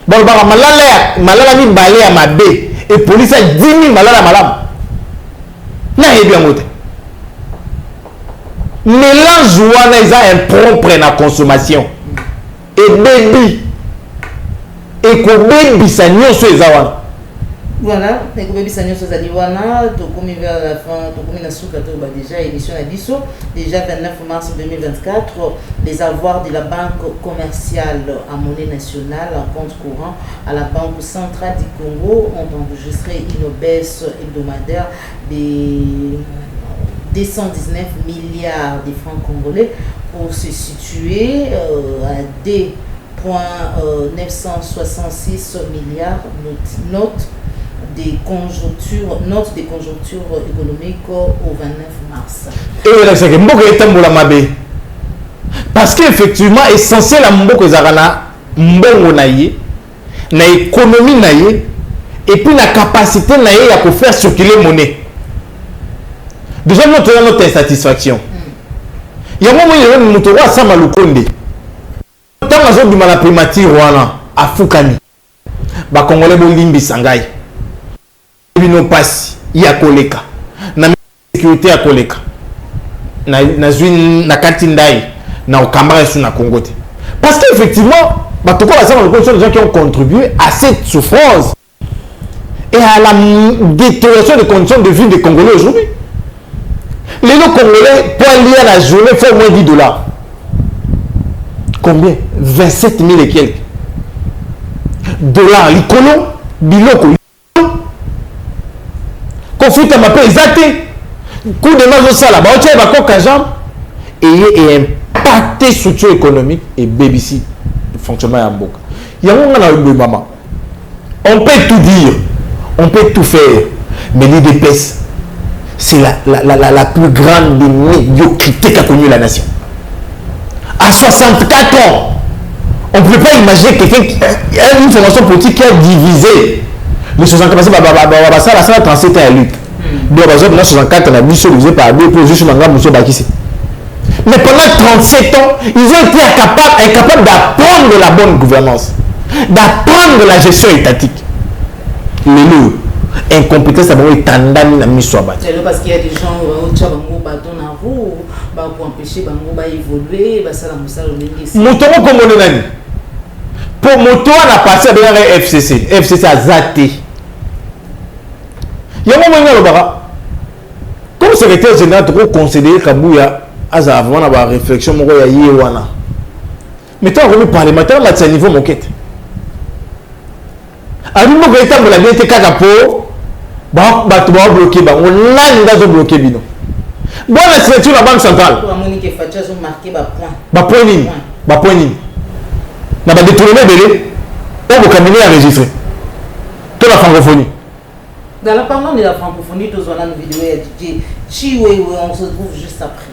Bon bah malala mi balé à ma baie et police a 10 000 malala malam. Mélange wana ils ont impropre na consommation et baby et ko baby ça nyonso eza voilà et ko baby ça nyonso eza wana to komi vers la fin to komi na suka to ba déjà émission na biso déjà 29 mars 2024 les avoirs de la banque commerciale à monnaie nationale en compte courant à la banque centrale du Congo ont enregistré une baisse hebdomadaire des 219 milliards de francs congolais pour se situer à 2,966 milliards notes des conjonctures économiques au 29 mars. Et là, c'est que Mboko est un boulamabe. Parce qu'effectivement, essentiel à Mboko Zarana, Mbongo naïe, na économie naïe, et puis la capacité naïe à faire circuler monnaie. Déjà, notre insatisfaction. Il y a un moment où il y a un moteur à Samalukonde. Tant que nous avons la primature à Fukani, les Congolais ont limbi Sangai. Ils n'ont pas il y a Koleka. Na sécurité à Koleka. Na Katindai. Na Okambara sur na Congo. Parce qu'effectivement, sont des gens qui ont contribué à cette souffrance et à la détérioration des conditions de vie des Congolais aujourd'hui. Les Congolais, pour aller à la journée, font moins 10 $. Combien? 27 000 et quelques. Dollars. L'icolo, biloko. Conflit à ma paix, exacté. Coup de main au salaire. Bah, on va quoi jambe et impacter structure économique et BBC, le fonctionnement à Mboka. Il y a un moment maman. On peut tout dire, on peut tout faire, mais l'IDPS, c'est la plus grande médiocrité qu'a connue la nation. À 64 ans, on ne peut pas imaginer quelqu'un qui a une formation politique qui a divisé les 64 ans, ça a 37 ans à lutte. Donc, par exemple, 64 ans, on a dit divisé par deux, puis juste maintenant, monsieur Bakissi. Mais pendant 37 ans, ils ont été incapables d'apprendre la bonne gouvernance, d'apprendre la gestion étatique. Les loups. Incompétence à beaucoup tandami na miswaba. C'est parce qu'il y a des gens au Tchabango bâton à vous pour empêcher Bango à évoluer, ça la moussa le négocier. Motomo comme nani. Pour moto on a passé à FCC. FCC a zaté. Il y a un moment où comme secrétaire général trop considéré Kabouya a avant la réflexion mon ya yewana. Mais toi on parlementaire là c'est niveau moquette. Abi mo ko etambola bien te kaka po bato ba bloquer ba on l'a ndazo bloquer bino bon la signature la banque centrale pour Monique et Fatia ont marqué ba point nini na ba détourner belé on va caminer à enregistrer toute la francophonie dans la parlant de la francophonie tous on a une vidéo à DJ Chiwewe on se retrouve juste après.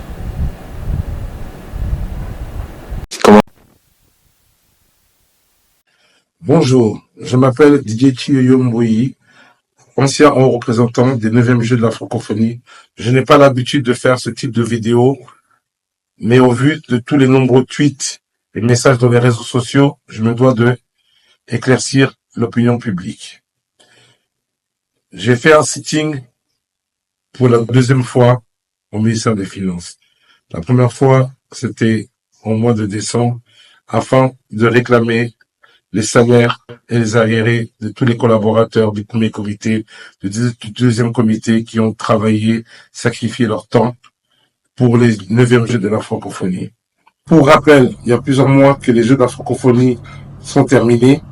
Bonjour, je m'appelle Didier Chiyoyo Mboyi, ancien haut représentant des 9e Jeux de la francophonie. Je n'ai pas l'habitude de faire ce type de vidéo mais au vu de tous les nombreux tweets et messages dans les réseaux sociaux, je me dois de éclaircir l'opinion publique. J'ai fait un sitting pour la deuxième fois au ministère des Finances. La première fois, c'était au mois de décembre, afin de réclamer les salaires et les arriérés de tous les collaborateurs du premier comité, du deuxième comité qui ont travaillé, sacrifié leur temps pour les 9e Jeux de la francophonie. Pour rappel, il y a plusieurs mois que les Jeux de la francophonie sont terminés.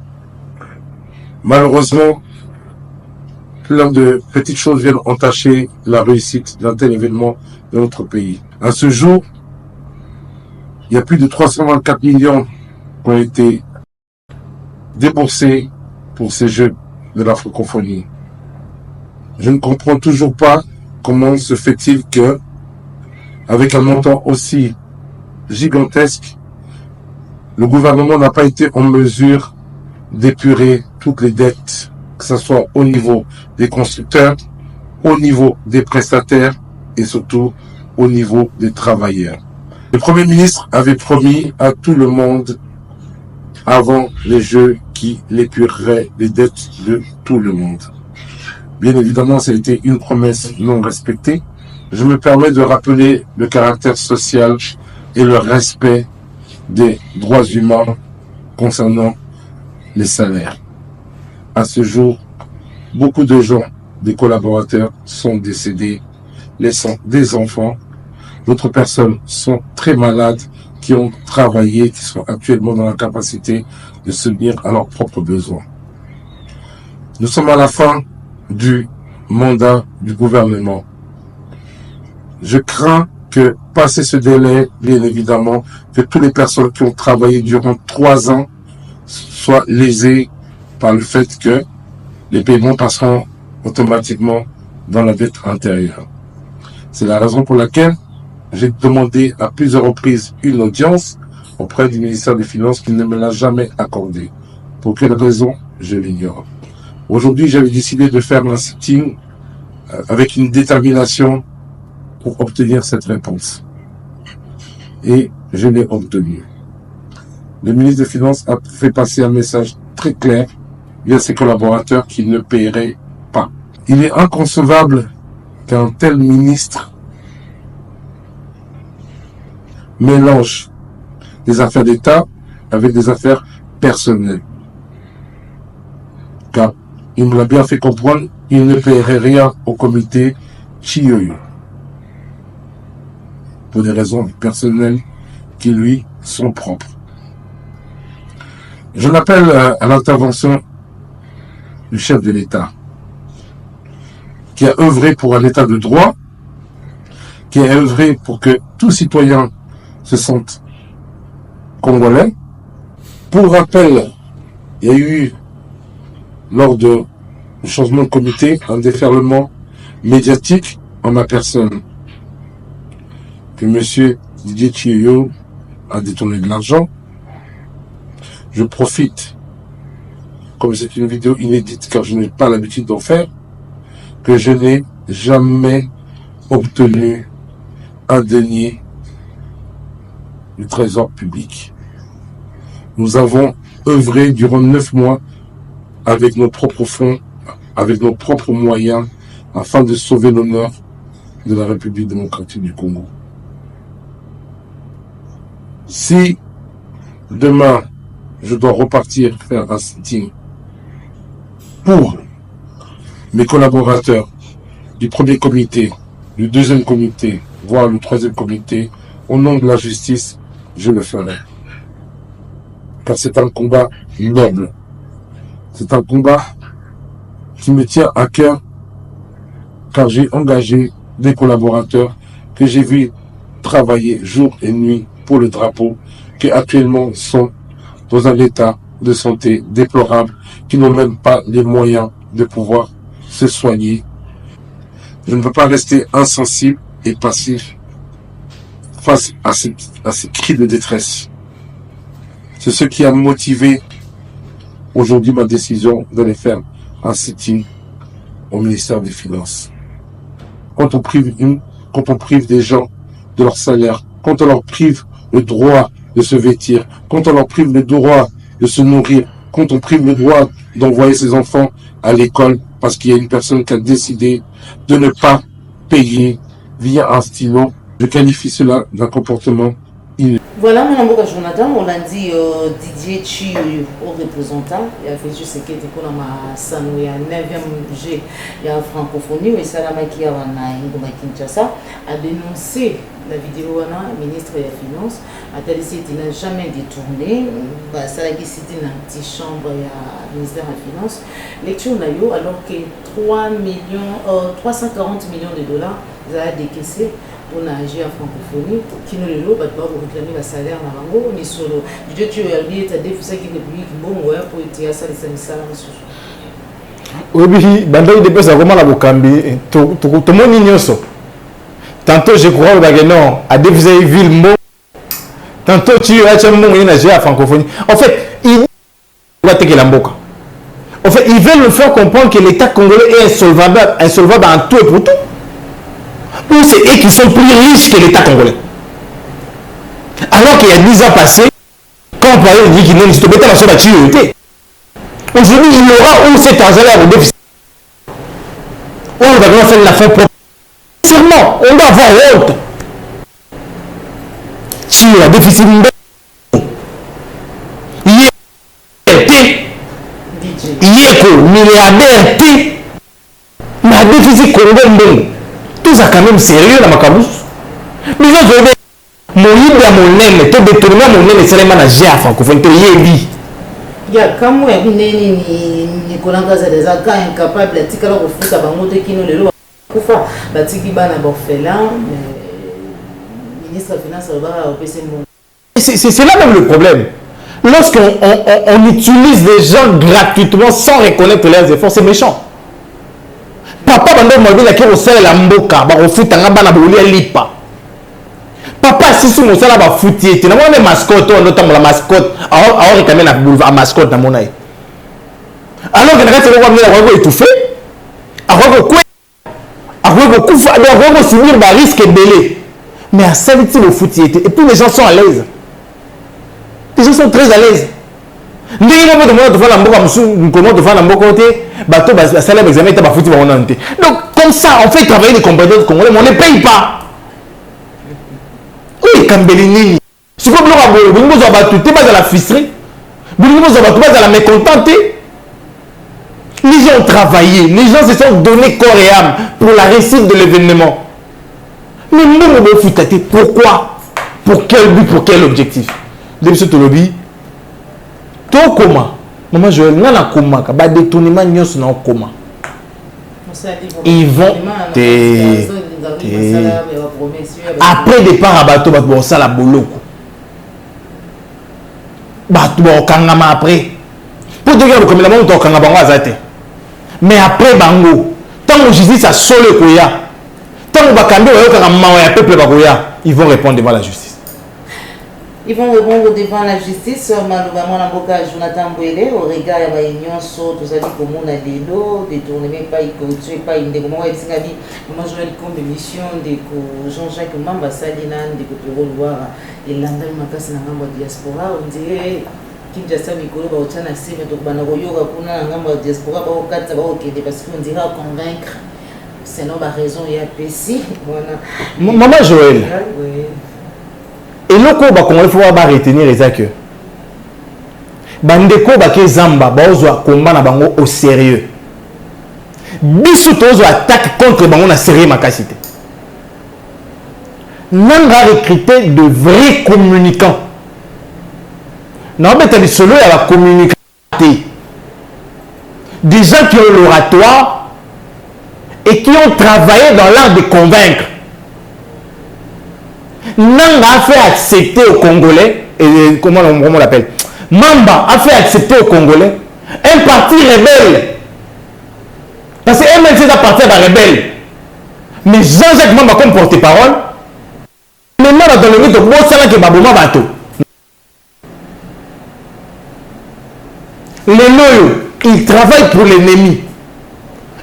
Malheureusement, plein de petites choses viennent entacher la réussite d'un tel événement de notre pays. À ce jour, il y a plus de 324 millions qui ont été déboursés pour ces Jeux de la francophonie. Je ne comprends toujours pas comment se fait-il que, avec un montant aussi gigantesque, le gouvernement n'a pas été en mesure d'épurer toutes les dettes, que ce soit au niveau des constructeurs, au niveau des prestataires et surtout au niveau des travailleurs. Le Premier ministre avait promis à tout le monde avant les Jeux qu'il épurerait les dettes de tout le monde. Bien évidemment, ça a été une promesse non respectée. Je me permets de rappeler le caractère social et le respect des droits humains concernant les salaires. À ce jour, beaucoup de gens, des collaborateurs, sont décédés, laissant des enfants. D'autres personnes sont très malades, qui ont travaillé, qui sont actuellement dans la capacité de subvenir à leurs propres besoins. Nous sommes à la fin du mandat du gouvernement. Je crains que, passé ce délai, bien évidemment, que toutes les personnes qui ont travaillé durant 3 ans soient lésées par le fait que les paiements passeront automatiquement dans la dette intérieure. C'est la raison pour laquelle j'ai demandé à plusieurs reprises une audience auprès du ministère des Finances qui ne me l'a jamais accordée. Pour quelle raison, je l'ignore. Aujourd'hui, j'avais décidé de faire un sitting avec une détermination pour obtenir cette réponse. Et je l'ai obtenue. Le ministre des Finances a fait passer un message très clair via ses collaborateurs qui ne paieraient pas. Il est inconcevable qu'un tel ministre mélange des affaires d'État avec des affaires personnelles. Car il me l'a bien fait comprendre, il ne paierait rien au comité Chiyoyo. Pour des raisons personnelles qui lui sont propres. Je l'appelle à l'intervention du chef de l'État, qui a œuvré pour un État de droit, qui a œuvré pour que tout citoyen se sente congolais. Pour rappel, il y a eu, lors du changement de comité, un déferlement médiatique en ma personne, que M. Didier Chiyoyo a détourné de l'argent. Je profite, comme c'est une vidéo inédite, car je n'ai pas l'habitude d'en faire, que je n'ai jamais obtenu un denier du trésor public. Nous avons œuvré durant 9 mois avec nos propres fonds, avec nos propres moyens, afin de sauver l'honneur de la République démocratique du Congo. Si demain, je dois repartir faire un sitting pour mes collaborateurs du premier comité, du deuxième comité, voire le troisième comité, au nom de la justice, je le ferai. Car c'est un combat noble. C'est un combat qui me tient à cœur, car j'ai engagé des collaborateurs que j'ai vu travailler jour et nuit pour le drapeau, qui actuellement sont dans un état de santé déplorable, qui n'ont même pas les moyens de pouvoir se soigner. Je ne peux pas rester insensible et passif face à ces cris de détresse. C'est ce qui a motivé aujourd'hui ma décision d'aller faire un sitting au ministère des Finances. Quand on prive des gens de leur salaire quand on leur prive le droit de se vêtir, quand on leur prive le droit de se nourrir, quand on prive le droit d'envoyer ses enfants à l'école parce qu'il y a une personne qui a décidé de ne pas payer via un stylo. Je qualifie cela d'un comportement illégal. Voilà, mon amour Jonathan, on l'a dit Didier Chi au représentant, il a fait juste ce qui était pour la Sanou, il y a 9e G, il y a francophonie, et Salama qui a Kinshasa, a dénoncé la vidéo le ministre de la Finance, a dit qu'il n'a jamais détourné, ça a dit c'était dans une petite chambre, il y a le ministère de la Finance, lecture alors que 340 millions de dollars, ils ont décaissé. Pour agir en francophonie, qui nous le lot, bah, pour réclamer le salaire dans l'ango, ni solo. Du Dieu, tu as oublié ta défense qui est public, bon, ouais, pour être à ça, les salaires, oui, oui, bandai de pesa comment la bokambi, tout le monde ignore. Tantôt, je crois que non, à déviser ville mot. Tantôt, tu as un mot, il agir à francophonie. En fait, il va te la mboka. En fait, ils veulent nous faire comprendre que l'État congolais est insolvable en tout et pour tout. Ou c'est eux qui sont plus riches que l'État congolais. Alors qu'il y a 10 ans passés, quand on parlait de Guinée, il mettait la somme à aujourd'hui, il y aura où cet argent-là au déficit. On va faire la fin propre. Sûrement, on doit avoir honte. Tu as déficit. Il y a milliardaire. Mais un déficit congolais. Tout ça quand même sérieux dans ma cabouche. Mais je veux dire, mon livre à mon aime, tout détournement mon aime, c'est les managers à francophonie, tu y es dit. Il y a quand même ni kolanga za des cas incapables de tika la refoute à bangote qui nous le lot. Kufa batiki bana borfelin, ministre de la Finance va au PC monde. C'est là même le problème. Lorsqu'on utilise des gens gratuitement sans reconnaître leurs efforts, c'est méchant. Papa bando mobile qui osala la mboka ba ofutanga bana bolia lipa. Papa si mosala ba futi ete na mona mascotte on notamment la mascotte a quand même la boulevard mascotte na mona. Alors que na kati ko mila ko étouffé ako kufa donc on subir ba risque belé. Mais à saliti le futi ete et puis les gens sont à l'aise. Les gens sont très à l'aise. Ndenge mo de faire la mboka musu comment de faire la mboka côté bateau ba salaire examen ta ba futi ba onante. Donc comme ça on fait travailler les compatriotes congolais mais on ne paye pas. Oui, Kambelini. Si vous voulez pas à la fisserie, vous pas à la mécontenter. Les gens ont travaillé, les gens se sont donné corps et âme pour la réussite de l'événement. Mais nous, pourquoi? Pour quel but, pour quel objectif? Depuis ce lobby, tout comment? Maman Joël, non, la comment? Bah détournement, nous sommes en comment? Ils vont après départ à bateau, bon ça la boulot. Bateau kangama après. Pour te dire comme la montre kangama azate. Mais après bango, tant que justice a solé koya, tant que bakambi oyo kangama ya peuple bakoya, ils vont répondre devant la justice. Ils vont répondre devant la justice. Malheureusement, l'avocat Jonathan Mbouele, au regard de la union, tout ça dit que mon adélo, détournement, pas y pas une dégommement, et c'est dit, moi je vais comme émission de Jean-Jacques Mamba Salina, de Coupero Loire, et l'andal Makas Nangamba diaspora, on dirait Kinshasa Mikolo, Bautana C, mais donc Banaroyo, Kuna Nangamba diaspora, Baokata, Baokede, parce qu'on dirait convaincre. C'est non, raison, il y a PC. Maman Joël. Oui. Et le coup, il faut retenir les accueils. Bandeko bake zamba baozwa combat na bango au sérieux. Biso tozo attaque contre bango na sérieux makasité. Nanga recruter de vrais communicants. Non mais t'as solo à la communication. Des gens qui ont l'oratoire et qui ont travaillé dans l'art de convaincre. Nanga a fait accepter aux Congolais, et comment on l'appelle, Mamba a fait accepter aux Congolais un parti rebelle. Parce que MLC a parti à la rebelle. Mais Jean-Jacques Mamba comme porte-parole, maintenant dans le mythe, les loyaux, ils travaillent pour l'ennemi.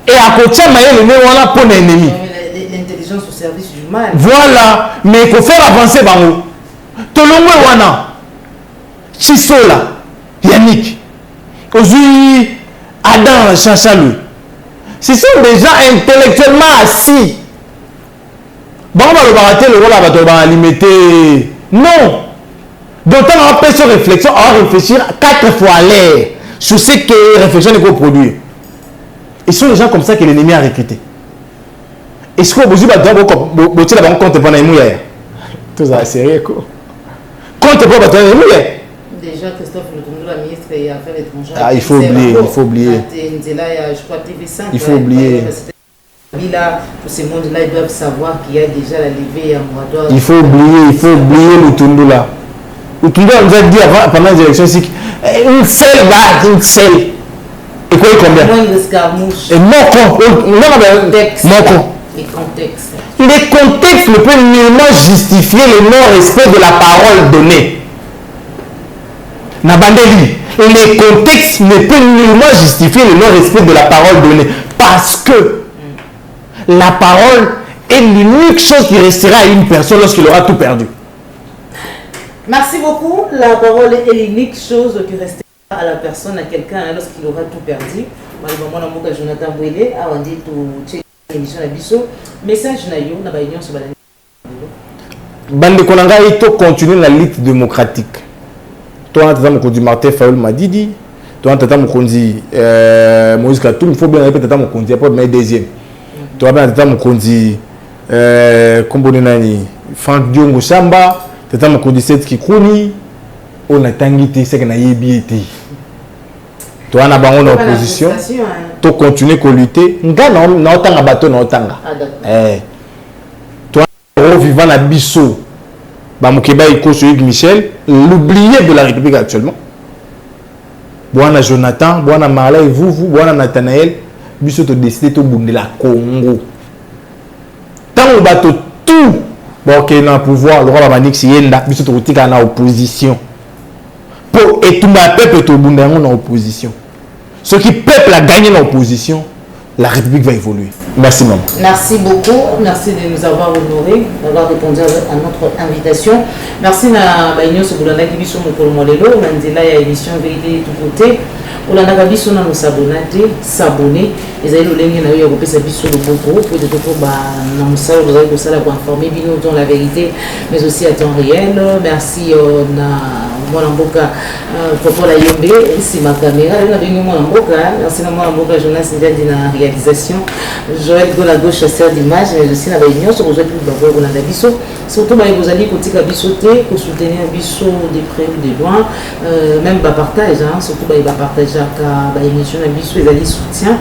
Et à côté, il y a pour l'ennemi. l'intelligence au service du mal. Voilà, mais il faut faire avancer Bango. Tolongwe Wana, Chisola, Yannick, aujourd'hui Adam Chanchalou. Ce sont des gens intellectuellement assis. Bon, on va le barater, le rôle va limiter. Non. D'autant on peut se réflexion, on va réfléchir 4 fois à l'air sur ce que la réflexion est produire. Et ce sont les gens comme ça que l'ennemi a recruté. Est-ce que vous avez un compte pour les mouillères? Tout ça, c'est sérieux quoi. Compte pour les mouillères. Déjà, Christophe Lutundu, la ministre des Affaires étrangères. Ah, il faut oublier, il faut oublier. Il faut oublier. Là, pour ces mondes-là, ils doivent savoir qu'il y a déjà la levée à moratoire. Il faut oublier Lutundu là. Lutundu nous a dit avant, pendant les élections, une seule bague, une seule. Et quoi, combien? Moins de escarmouches. Et Les contextes. Les contextes ne peuvent nullement justifier le non-respect de la parole donnée. Nabandeli, les contextes ne peuvent nullement justifier le non-respect de la parole donnée. Parce que la parole est l'unique chose qui restera à une personne lorsqu'il aura tout perdu. Merci beaucoup. La parole est l'unique chose qui restera à la personne, à quelqu'un, lorsqu'il aura tout perdu. Jonathan Bouélé a dit tout émission à Bisso. Message nayo na baignon sur balani. Bande Konanga, il faut continuer la lutte démocratique. Toi, tu as dit Martin Fayoul Madidi. Toi, tu as dit Moïse Katoum. Il faut bien répéter ta mokondi après mais deuxième. Toi, tu as dit Kombonenani Franck Diongo Samba. Tu as dit Seth Kikouni. On a tangité c'est que na yebiété. Toi, on a bango en opposition. Tu continues à lutter. Nga na otanga bateau na otanga. Toi, vivant na biso. Bamukeba Iko sur Hugues Michel, l'oublié de la République actuellement. Boana Jonathan, Boana Marla et vous, Boana Nathanaël, biso to décidé to bunde la Congo. Tant on bat tout, bon ok na pouvoir, le roi Bamanix yenda, biso to tika na opposition. Pour et tout ma peuple to bunde en opposition. Ce qui peuple a gagné l'opposition, la République va évoluer. Merci maman. Merci beaucoup. Merci de nous avoir honorés, d'avoir répondu à notre invitation. Merci à Baignon Soboulana qui vit sur notre modèle. Mandela y a émission Vérité de tout côté. On a d'abord sur nous s'abonner. Les amis, les gens qui ont repéré sa vie sur le bon groupe. Pour de tout pour nous savoir, vous avez ça pour informer bien dans la vérité, mais aussi à temps réel. Merci à Mboka pour la Yombe, c'est ma caméra. Merci à Mboka, Jonas Ndiadi dans la réalisation. Joël Gola gauche chasseur d'images, mais aussi à Baignon sur vous êtes plus d'abord on a Bisso. Surtout vous allez côté Bissoté, pour soutenir Bisso des près ou des loin, même partage, surtout partager à émission à Bisso, les alliés soutien.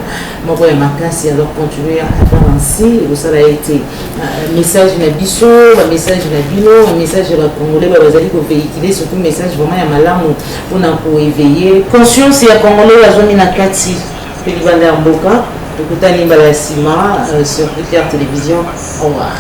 Moi, je vais alors continuer à faire ainsi. Et ça a été un message de Bisso, un message de Bino, un message de la Congolais, vous allez véhiculer, surtout un message vraiment à Malam pour éveiller. Conscience, il y a Congolais, la zone Minakati, que l'Ivander Mboka, le Koutani Balasima sur Claire Télévision. Au revoir.